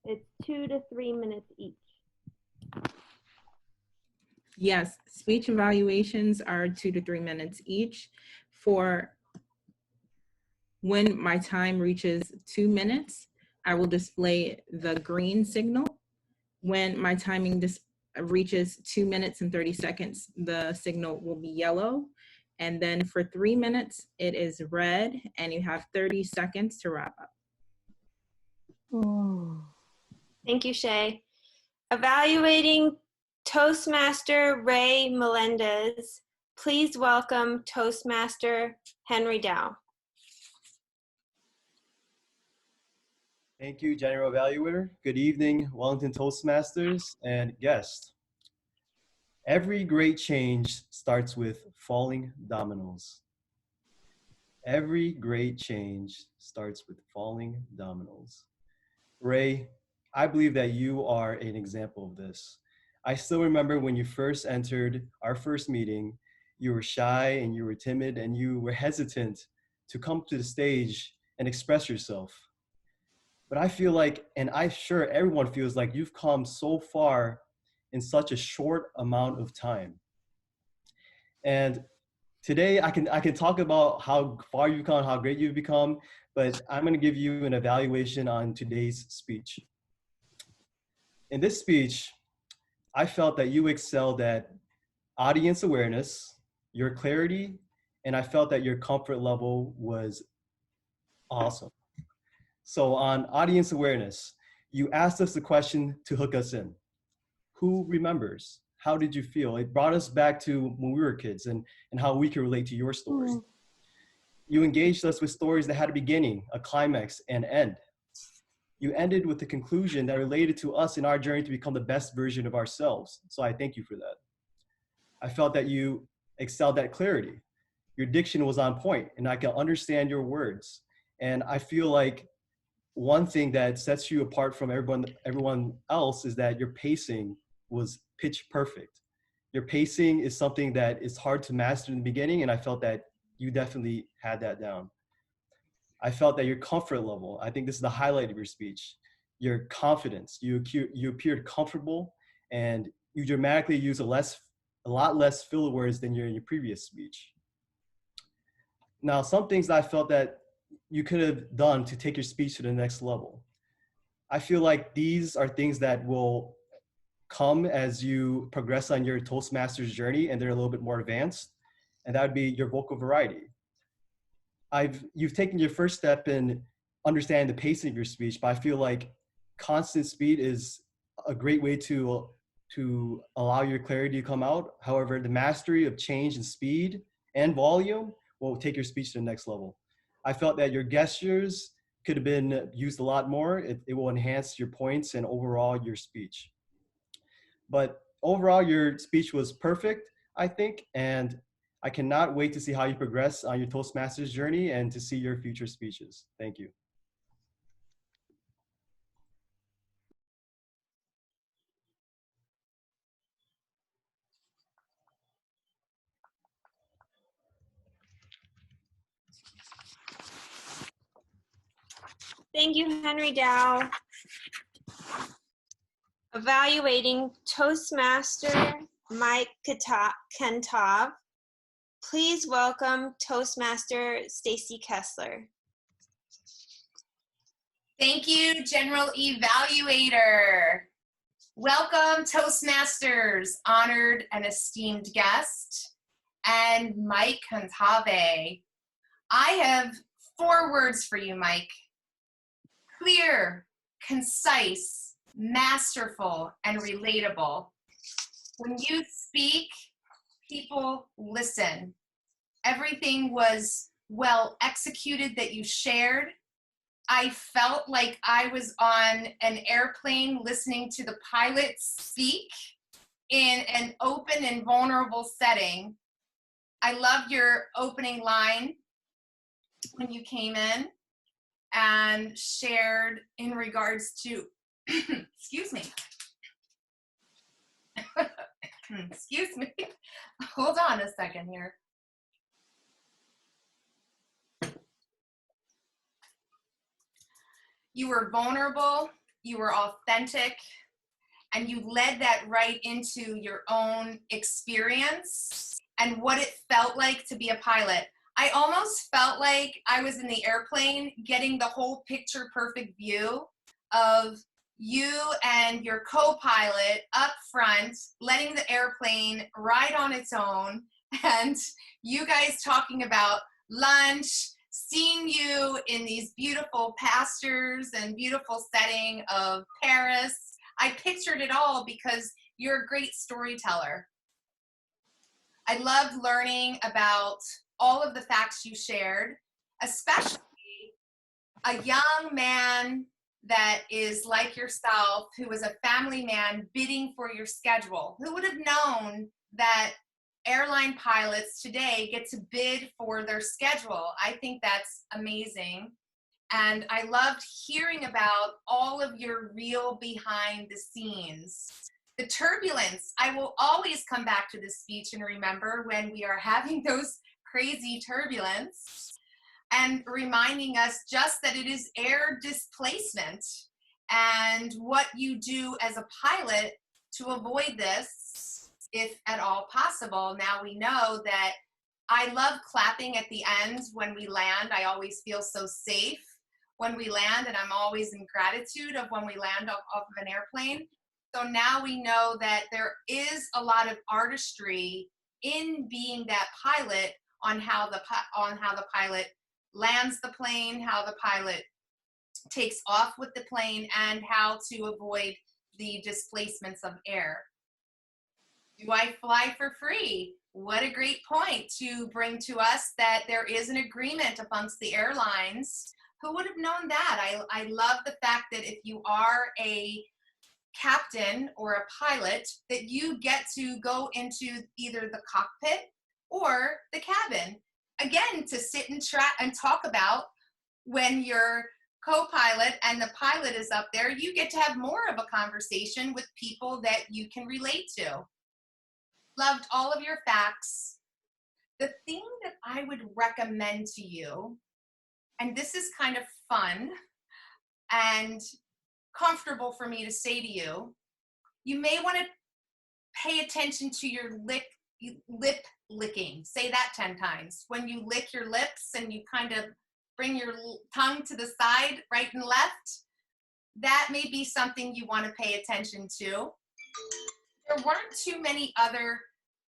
It's 2 to 3 minutes each. Yes, speech evaluations are 2 to 3 minutes each. For when my time reaches 2 minutes, I will display the green signal. When my timing reaches 2 minutes and 30 seconds, the signal will be yellow. And then for 3 minutes, it is red, and you have 30 seconds to wrap up. Thank you, Shay. Evaluating Toastmaster Ray Melendez, please welcome Toastmaster Henry Dow. Thank you, General Evaluator. Good evening, Wellington Toastmasters and guests. Every great change starts with falling dominoes. Every great change starts with falling dominoes. Ray, I believe that you are an example of this. I still remember when you first entered our first meeting, you were shy and you were timid and you were hesitant to come to the stage and express yourself. But I feel like, and I'm sure everyone feels like, you've come so far in such a short amount of time. And today I can talk about how far you've come, how great you've become, but I'm going to give you an evaluation on today's speech. In this speech, I felt that you excelled at audience awareness, your clarity, and I felt that your comfort level was awesome. So on audience awareness, you asked us the question to hook us in. Who remembers? How did you feel? It brought us back to when we were kids and how we can relate to your story. You engaged us with stories that had a beginning, a climax, and end. You ended with a conclusion that related to us in our journey to become the best version of ourselves. So I thank you for that. I felt that you excelled at clarity. Your diction was on point and I can understand your words. And I feel like one thing that sets you apart from everyone else is that your pacing was pitch perfect. Your pacing is something that is hard to master in the beginning, and I felt that you definitely had that down. I felt that your comfort level, I think this is the highlight of your speech, your confidence, you appeared comfortable, and you dramatically used a lot less filler words than in your previous speech. Now, some things that I felt that you could have done to take your speech to the next level. I feel like these are things that will come as you progress on your Toastmasters journey and they're a little bit more advanced, and that would be your vocal variety. You've taken your first step in understanding the pacing of your speech, but I feel like constant speed is a great way to allow your clarity to come out. However, the mastery of change in speed and volume will take your speech to the next level. I felt that your gestures could have been used a lot more. It will enhance your points and overall your speech. But overall, your speech was perfect, I think, and I cannot wait to see how you progress on your Toastmasters journey and to see your future speeches. Thank you. Thank you, Henry Dow. Evaluating Toastmaster Mike Kentov. Please welcome Toastmaster Stacy Kessler. Thank you, General Evaluator. Welcome, Toastmasters, honored and esteemed guest, and Mike Cantave. I have 4 words for you, Mike. Clear, concise, masterful, and relatable. When you speak, people listen. Everything was well executed that you shared. I felt like I was on an airplane listening to the pilot speak in an open and vulnerable setting. I loved your opening line when you came in and shared in regards to, excuse me. Excuse me. Hold on a second here. You were vulnerable, you were authentic, and you led that right into your own experience and what it felt like to be a pilot. I almost felt like I was in the airplane getting the whole picture perfect view of you and your co-pilot up front, letting the airplane ride on its own, and you guys talking about lunch, seeing you in these beautiful pastures and beautiful setting of Paris. I pictured it all because You're a great storyteller. I loved learning about all of the facts you shared, especially a young man that is like yourself, who is a family man bidding for your schedule. Who would have known that airline pilots today get to bid for their schedule? I think that's amazing. And I loved hearing about all of your real behind the scenes. The turbulence, I will always come back to this speech and remember when we are having those crazy turbulence and reminding us just that it is air displacement and what you do as a pilot to avoid this, if at all possible. Now we know that I love clapping at the end when we land. I always feel so safe when we land, and I'm always in gratitude of when we land off of an airplane. So now we know that there is a lot of artistry in being that pilot on how the pilot lands the plane, how the pilot takes off with the plane, and how to avoid the displacements of air. Do I fly for free? What a great point to bring to us that there is an agreement amongst the airlines. Who would have known that? I love the fact that if you are a captain or a pilot, that you get to go into either the cockpit or the cabin. Again, to sit and talk about when your co-pilot and the pilot is up there, you get to have more of a conversation with people that you can relate to. Loved all of your facts. The thing that I would recommend to you, and this is kind of fun and comfortable for me to say to you, you may want to pay attention to your lip licking. Say that 10 times. When you lick your lips and you kind of bring your tongue to the side, right and left, that may be something you want to pay attention to. There weren't too many other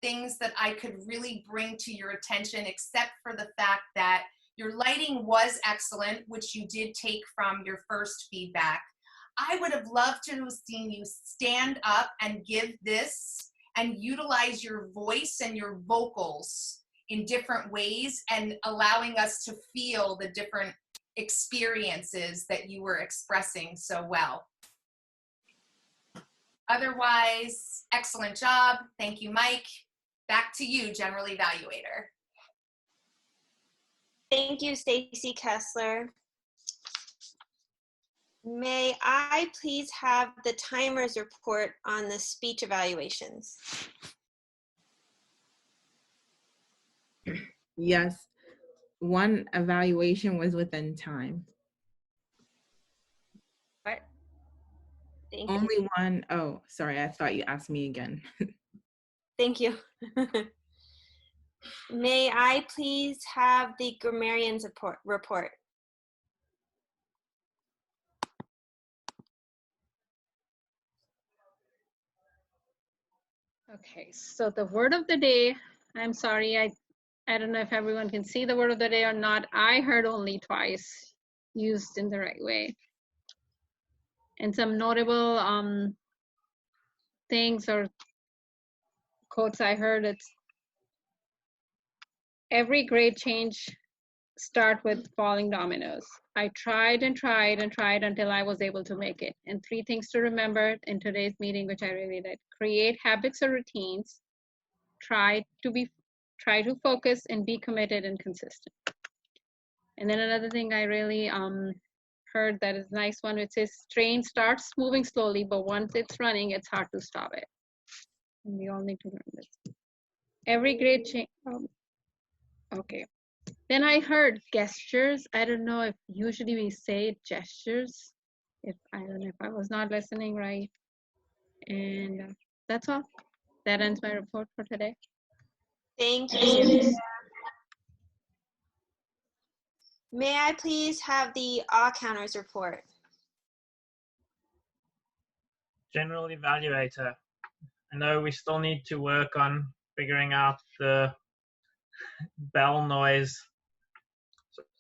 things that I could really bring to your attention, except for the fact that your lighting was excellent, which you did take from your first feedback. I would have loved to have seen you stand up and give this and utilize your voice and your vocals in different ways and allowing us to feel the different experiences that you were expressing so well. Otherwise, excellent job. Thank you, Mike. Back to you, General Evaluator. Thank you, Stacy Kessler. May I please have the timer's report on the speech evaluations? Yes, one evaluation was within time. Right. Thank Only you. one. Oh, sorry, I thought you asked me again. Thank you. May I please have the grammarian's report? Okay, so the word of the day, I'm sorry, I don't know if everyone can see the word of the day or not. I heard only twice used in the right way. And some notable things or quotes I heard, it's every great change start with falling dominoes. I tried and tried and tried until I was able to make it. And 3 things to remember in today's meeting, which I really did: create habits or routines, try to focus, and be committed and consistent. And then another thing I really heard that is a nice one, which says train starts moving slowly, but once it's running, it's hard to stop it. And we all need to learn this. Every great change. Okay. Then I heard gestures. I don't know if usually we say gestures. I don't know if I was not listening right. And that's all. That ends my report for today. Thank you. May I please have the counters report? General Evaluator, I know we still need to work on figuring out the bell noise.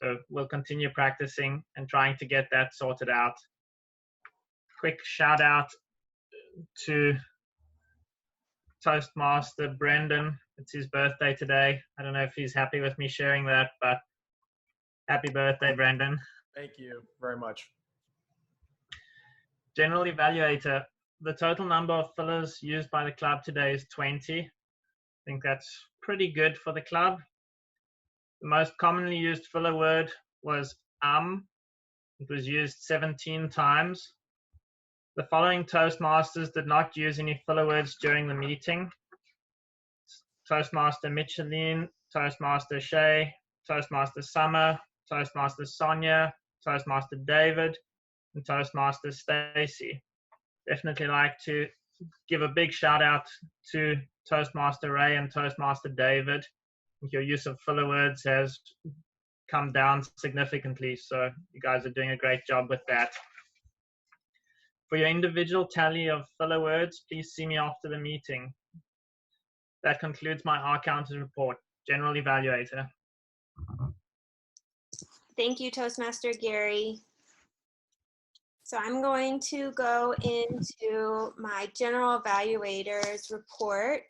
So we'll continue practicing and trying to get that sorted out. Quick shout out to Toastmaster Brendan. It's his birthday today. I don't know if he's happy with me sharing that, but happy birthday, Brendan. Thank you very much. General Evaluator. The total number of fillers used by the club today is 20. I think that's pretty good for the club. The most commonly used filler word was It was used 17 times. The following Toastmasters did not use any filler words during the meeting: Toastmaster Micheline, Toastmaster Shay, Toastmaster Summer, Toastmaster Sonia, Toastmaster David, and Toastmaster Stacy. Definitely like to give a big shout out to Toastmaster Ray and Toastmaster David. I think your use of filler words has come down significantly, so you guys are doing a great job with that. For your individual tally of filler words, please see me after the meeting. That concludes my R-Counters report. General Evaluator. Thank you, Toastmaster Gary. So I'm going to go into my General Evaluator's report.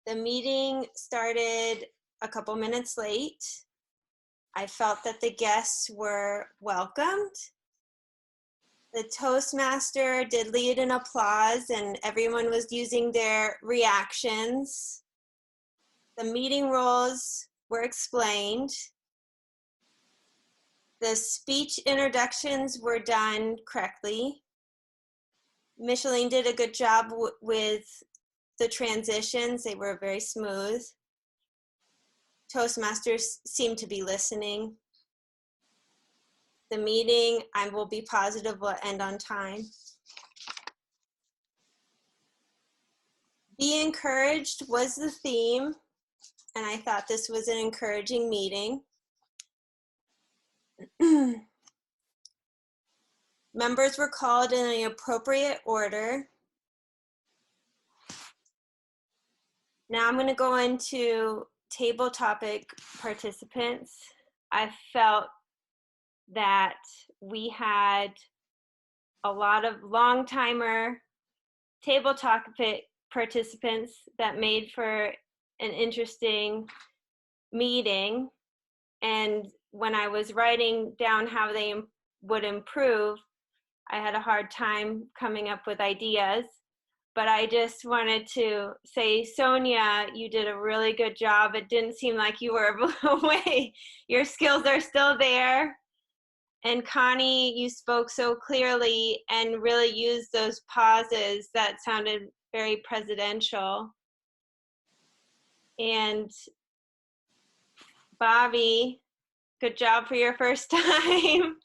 The meeting started a couple minutes late. I felt that the guests were welcomed. The Toastmaster did lead an applause and everyone was using their reactions. The meeting rules were explained. The speech introductions were done correctly. Micheline did a good job with the transitions. They were very smooth. Toastmasters seemed to be listening. The meeting, I will be positive, will end on time. Be encouraged was the theme, and I thought this was an encouraging meeting. Members were called in the appropriate order. Now I'm going to go into table topic participants. I felt that we had a lot of long-timer table topic participants that made for an interesting meeting. And when I was writing down how they would improve, I had a hard time coming up with ideas. But I just wanted to say, Sonia, you did a really good job. It didn't seem like you were away. Your skills are still there. And Connie, you spoke so clearly and really used those pauses that sounded very presidential. And Bobby, good job for your first time.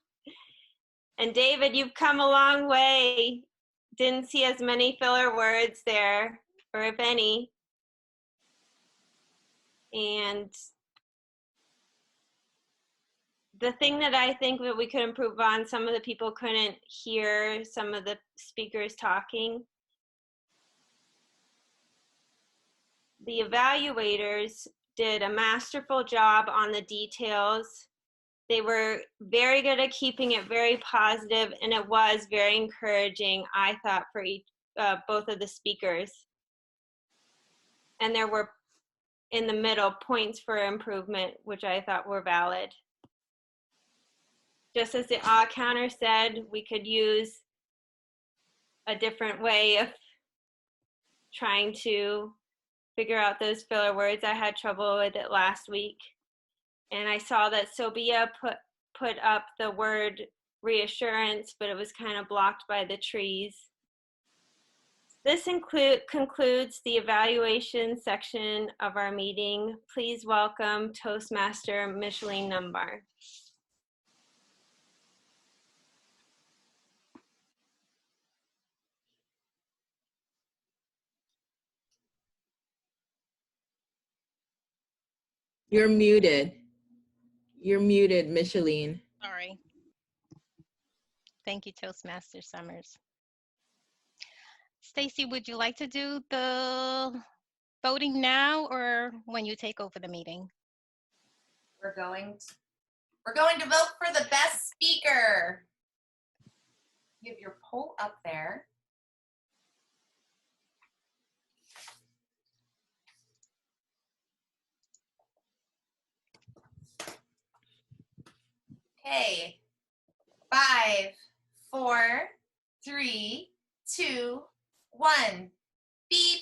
And David, you've come a long way. Didn't see as many filler words there, or if any. And the thing that I think that we could improve on, some of the people couldn't hear some of the speakers talking. The evaluators did a masterful job on the details. They were very good at keeping it very positive, and it was very encouraging, I thought, for both of the speakers. And there were, in the middle, points for improvement, which I thought were valid. Just as the counter said, we could use a different way of trying to figure out those filler words. I had trouble with it last week. And I saw that Sobia put up the word reassurance, but it was kind of blocked by the trees. This concludes the evaluation section of our meeting. Please welcome Toastmaster Micheline Numbar. You're muted. You're muted, Micheline. Sorry. Thank you, Toastmaster Summers. Stacy, would you like to do the voting now or when you take over the meeting? We're going to vote for the best speaker. You have your poll up there. Okay. 5, 4, 3, 2, 1. Beep.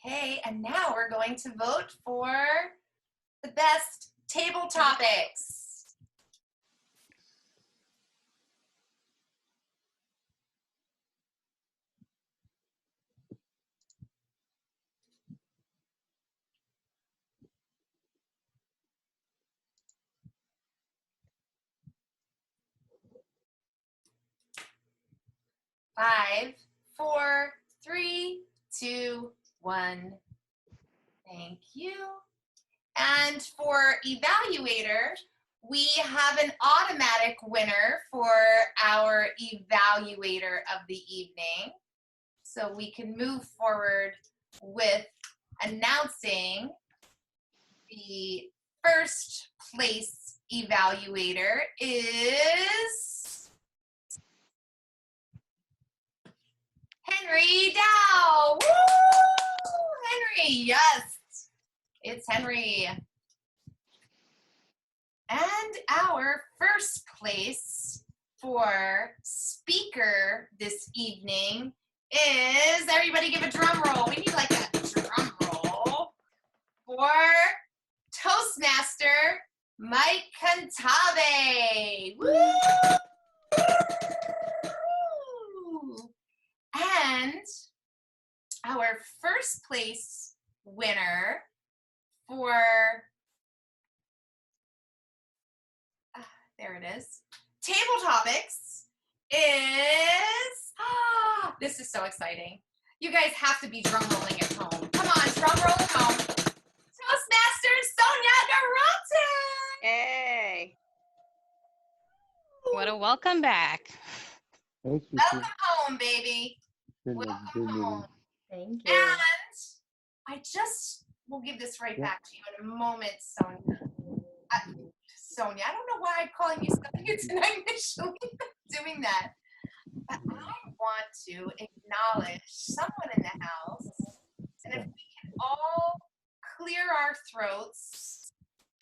Okay, and now we're going to vote for the best table topics. Five, 4, 3, 2, 1. Thank you. And for evaluator, we have an automatic winner for our evaluator of the evening. So we can move forward with announcing the first place evaluator is Henry Dow. Woo! Henry, yes, it's Henry. And our first place for speaker this evening is, everybody give a drum roll. We need like a drum roll for Toastmaster Mike Cantave. Woo! And our first place winner for, there it is, table topics is, this is so exciting. You guys have to be drum rolling at home. Come on, drum roll at home. Toastmaster Sonia Narate. Hey. What a welcome back. Thanks, Welcome home, baby. Welcome home. Thank you. And I just will give this right back to you in a moment, Sonia. Sonia, I don't know why I'm calling you Sonia tonight initially doing that. But I want to acknowledge someone in the house. And if we can all clear our throats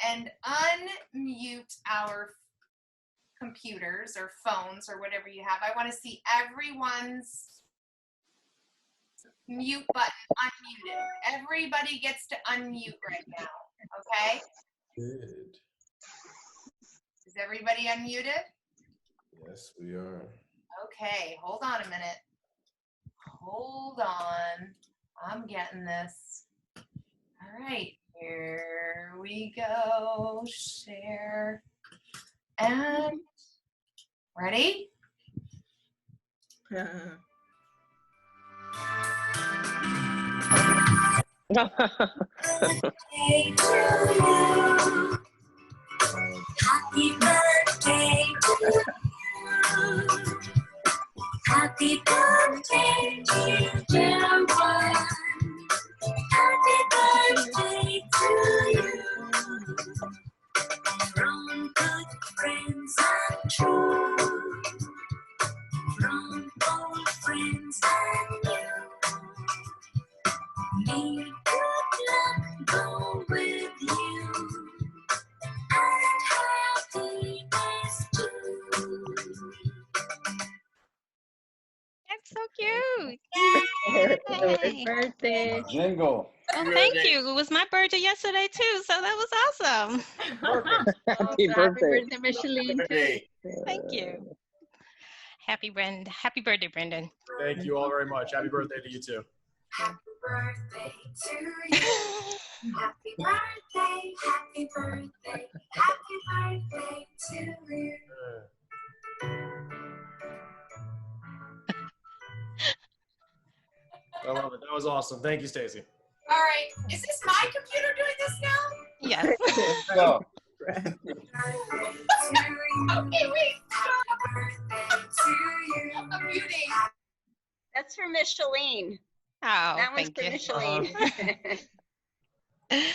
and unmute our computers or phones or whatever you have, I want to see everyone's mute button unmuted. Everybody gets to unmute right now, okay? Good. Is everybody unmuted? Yes, we are. Okay, hold on a minute. Hold on. I'm getting this. All right, here we go. Share. And ready? Happy birthday to you. Happy birthday, dear one. Happy birthday to you. From good friends and true. From old friends and new. May good luck go with you. And happiness too. That's so cute. Happy birthday. Jingle. Oh, thank you. It was my birthday yesterday too, so that was awesome. Happy birthday, Micheline. Thank you. Happy birthday, Brendan. Thank you all very much. Happy birthday to you too. Happy birthday to you. Happy birthday, happy birthday, happy birthday to you. I love it. That was awesome. Thank you, Stacy. All right, is this my computer doing this now? Yes. Go. Okay, wait. I'm muting. That's for Micheline. Oh, That one's thank for you. Micheline.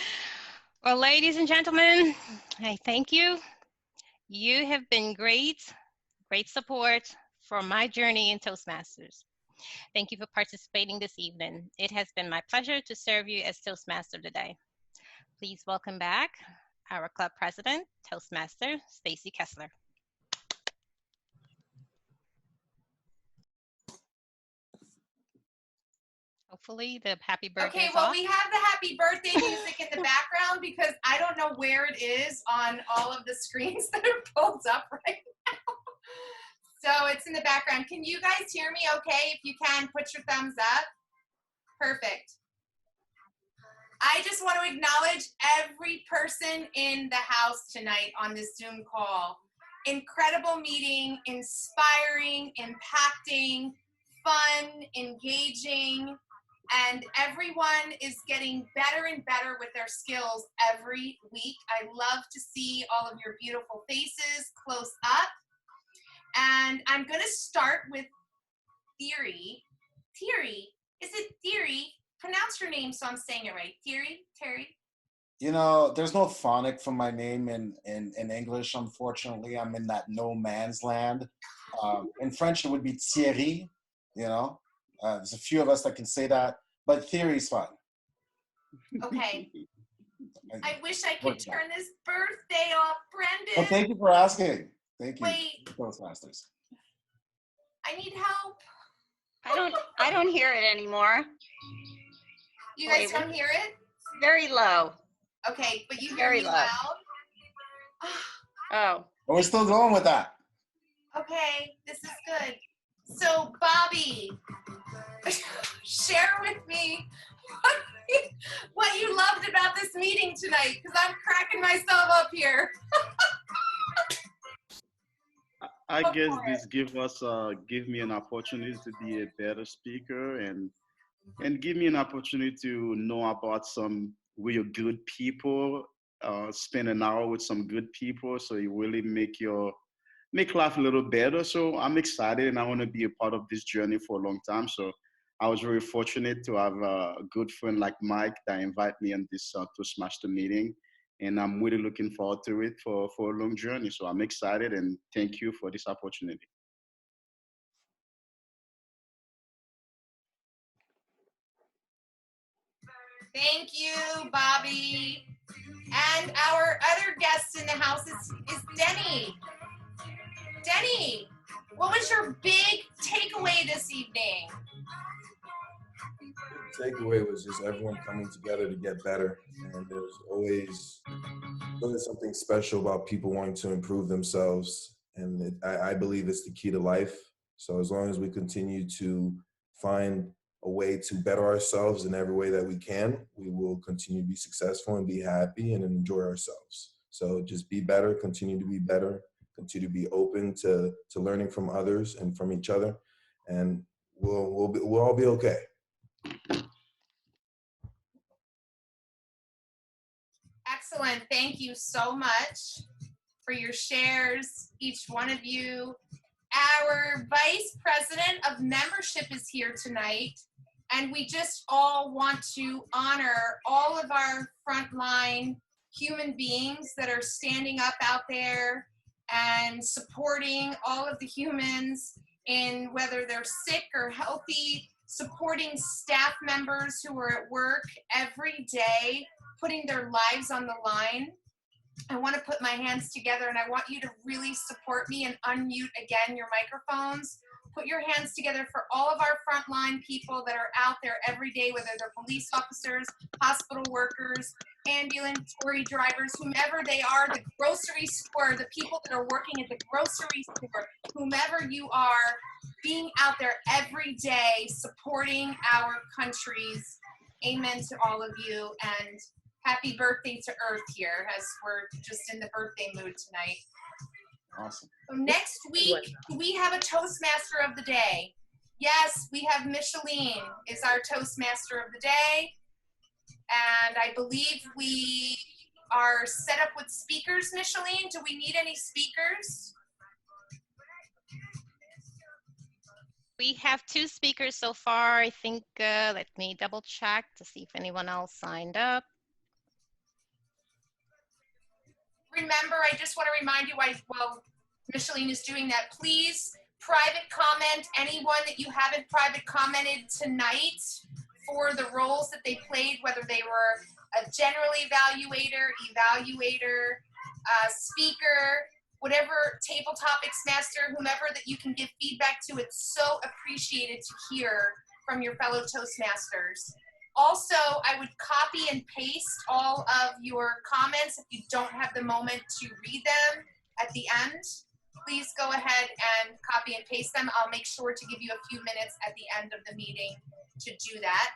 Well, ladies and gentlemen, I thank you. You have been great support for my journey in Toastmasters. Thank you for participating this evening. It has been my pleasure to serve you as Toastmaster today. Please welcome back our club president, Toastmaster Stacy Kessler. Hopefully the happy birthday Okay, is well, off. we have the happy birthday music in the background because I don't know where it is on all of the screens that are pulled up right now. So it's in the background. Can you guys hear me okay? If you can, put your thumbs up. Perfect. I just want to acknowledge every person in the house tonight on this Zoom call. Incredible meeting, inspiring, impacting, fun, engaging, and everyone is getting better and better with their skills every week. I love to see all of your beautiful faces close up. And I'm going to start with Thierry. Thierry, is it Thierry? Pronounce your name so I'm saying it right. Thierry? Terry? You know, there's no phonic for my name in English, unfortunately. I'm in that no man's land. In French, it would be Thierry, you know. There's a few of us that can say that, but Thierry's fine. Okay. I wish I could turn this birthday off, Brendan. Well, thank you for asking. Thank you, Wait. Toastmasters. I need help. I don't hear it anymore. You guys don't hear it? Very low. Okay, but you hear Very me low. loud? Oh. But we're still going with that. Okay, this is good. So, Bobby, share with me what you loved about this meeting tonight, because I'm cracking myself up here. I guess this give me an opportunity to be a better speaker and give me an opportunity to know about some real good people. Spend an hour with some good people, so you really make life a little better. So I'm excited, and I want to be a part of this journey for a long time. So I was very fortunate to have a good friend like Mike that invited me on this Toastmaster meeting. And I'm really looking forward to it for a long journey. So I'm excited, and thank you for this opportunity. Thank you, Bobby. And our other guest in the house is Denny. Denny, what was your big takeaway this evening? The takeaway was just everyone coming together to get better, and there's always something special about people wanting to improve themselves, and I believe it's the key to life. So as long as we continue to find a way to better ourselves in every way that we can, we will continue to be successful and be happy and enjoy ourselves. So just be better, continue to be better, continue to be open to learning from others and from each other, and we'll all be okay. Excellent. Thank you so much for your shares, each one of you. Our Vice President of Membership is here tonight, and we just all want to honor all of our frontline human beings that are standing up out there and supporting all of the humans in whether they're sick or healthy, supporting staff members who are at work every day, putting their lives on the line. I want to put my hands together, and I want you to really support me and unmute again your microphones. Put your hands together for all of our frontline people that are out there every day, whether they're police officers, hospital workers, ambulatory drivers, whomever they are, the grocery store, the people that are working at the grocery store, whomever you are, being out there every day supporting our countries. Amen to all of you, and happy birthday to Earth here, as we're just in the birthday mood tonight. Awesome. So next week, we have a Toastmaster of the Day. Yes, we have Micheline is our Toastmaster of the Day. And I believe we are set up with speakers, Micheline. Do we need any speakers? We have 2 speakers so far. I think, let me double check to see if anyone else signed up. Remember, I just want to remind you, while Micheline is doing that, please private comment anyone that you haven't private commented tonight for the roles that they played, whether they were a general evaluator, speaker, whatever table topics master, whomever that you can give feedback to. It's so appreciated to hear from your fellow Toastmasters. Also, I would copy and paste all of your comments if you don't have the moment to read them at the end. Please go ahead and copy and paste them. I'll make sure to give you a few minutes at the end of the meeting to do that.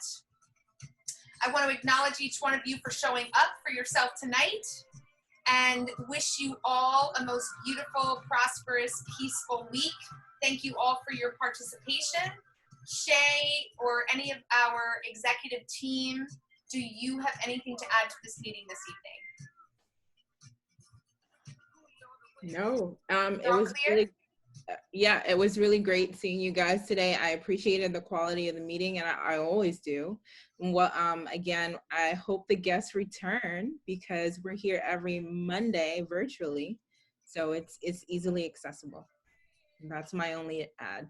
I want to acknowledge each one of you for showing up for yourself tonight and wish you all a most beautiful, prosperous, peaceful week. Thank you all for your participation. Shay or any of our executive team, do you have anything to add to this meeting this evening? No, it was really, yeah, it was really great seeing you guys today. I appreciated the quality of the meeting, and I always do. And again, I hope the guests return because we're here every Monday virtually, so it's easily accessible. And that's my only add.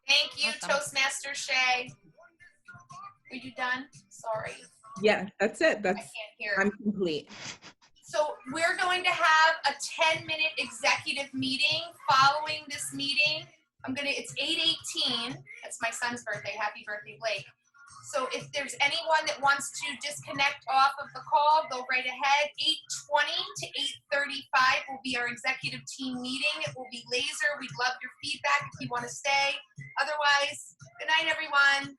Thank you, Toastmaster Shay. Are you done? Sorry. Yeah, that's it. I can't hear. I'm complete. So we're going to have a 10-minute executive meeting following this meeting. It's 8:18. That's my son's birthday. Happy birthday, Blake. So if there's anyone that wants to disconnect off of the call, go right ahead. 8:20 to 8:35 will be our executive team meeting. It will be laser. We'd love your feedback if you want to stay. Otherwise, good night, everyone.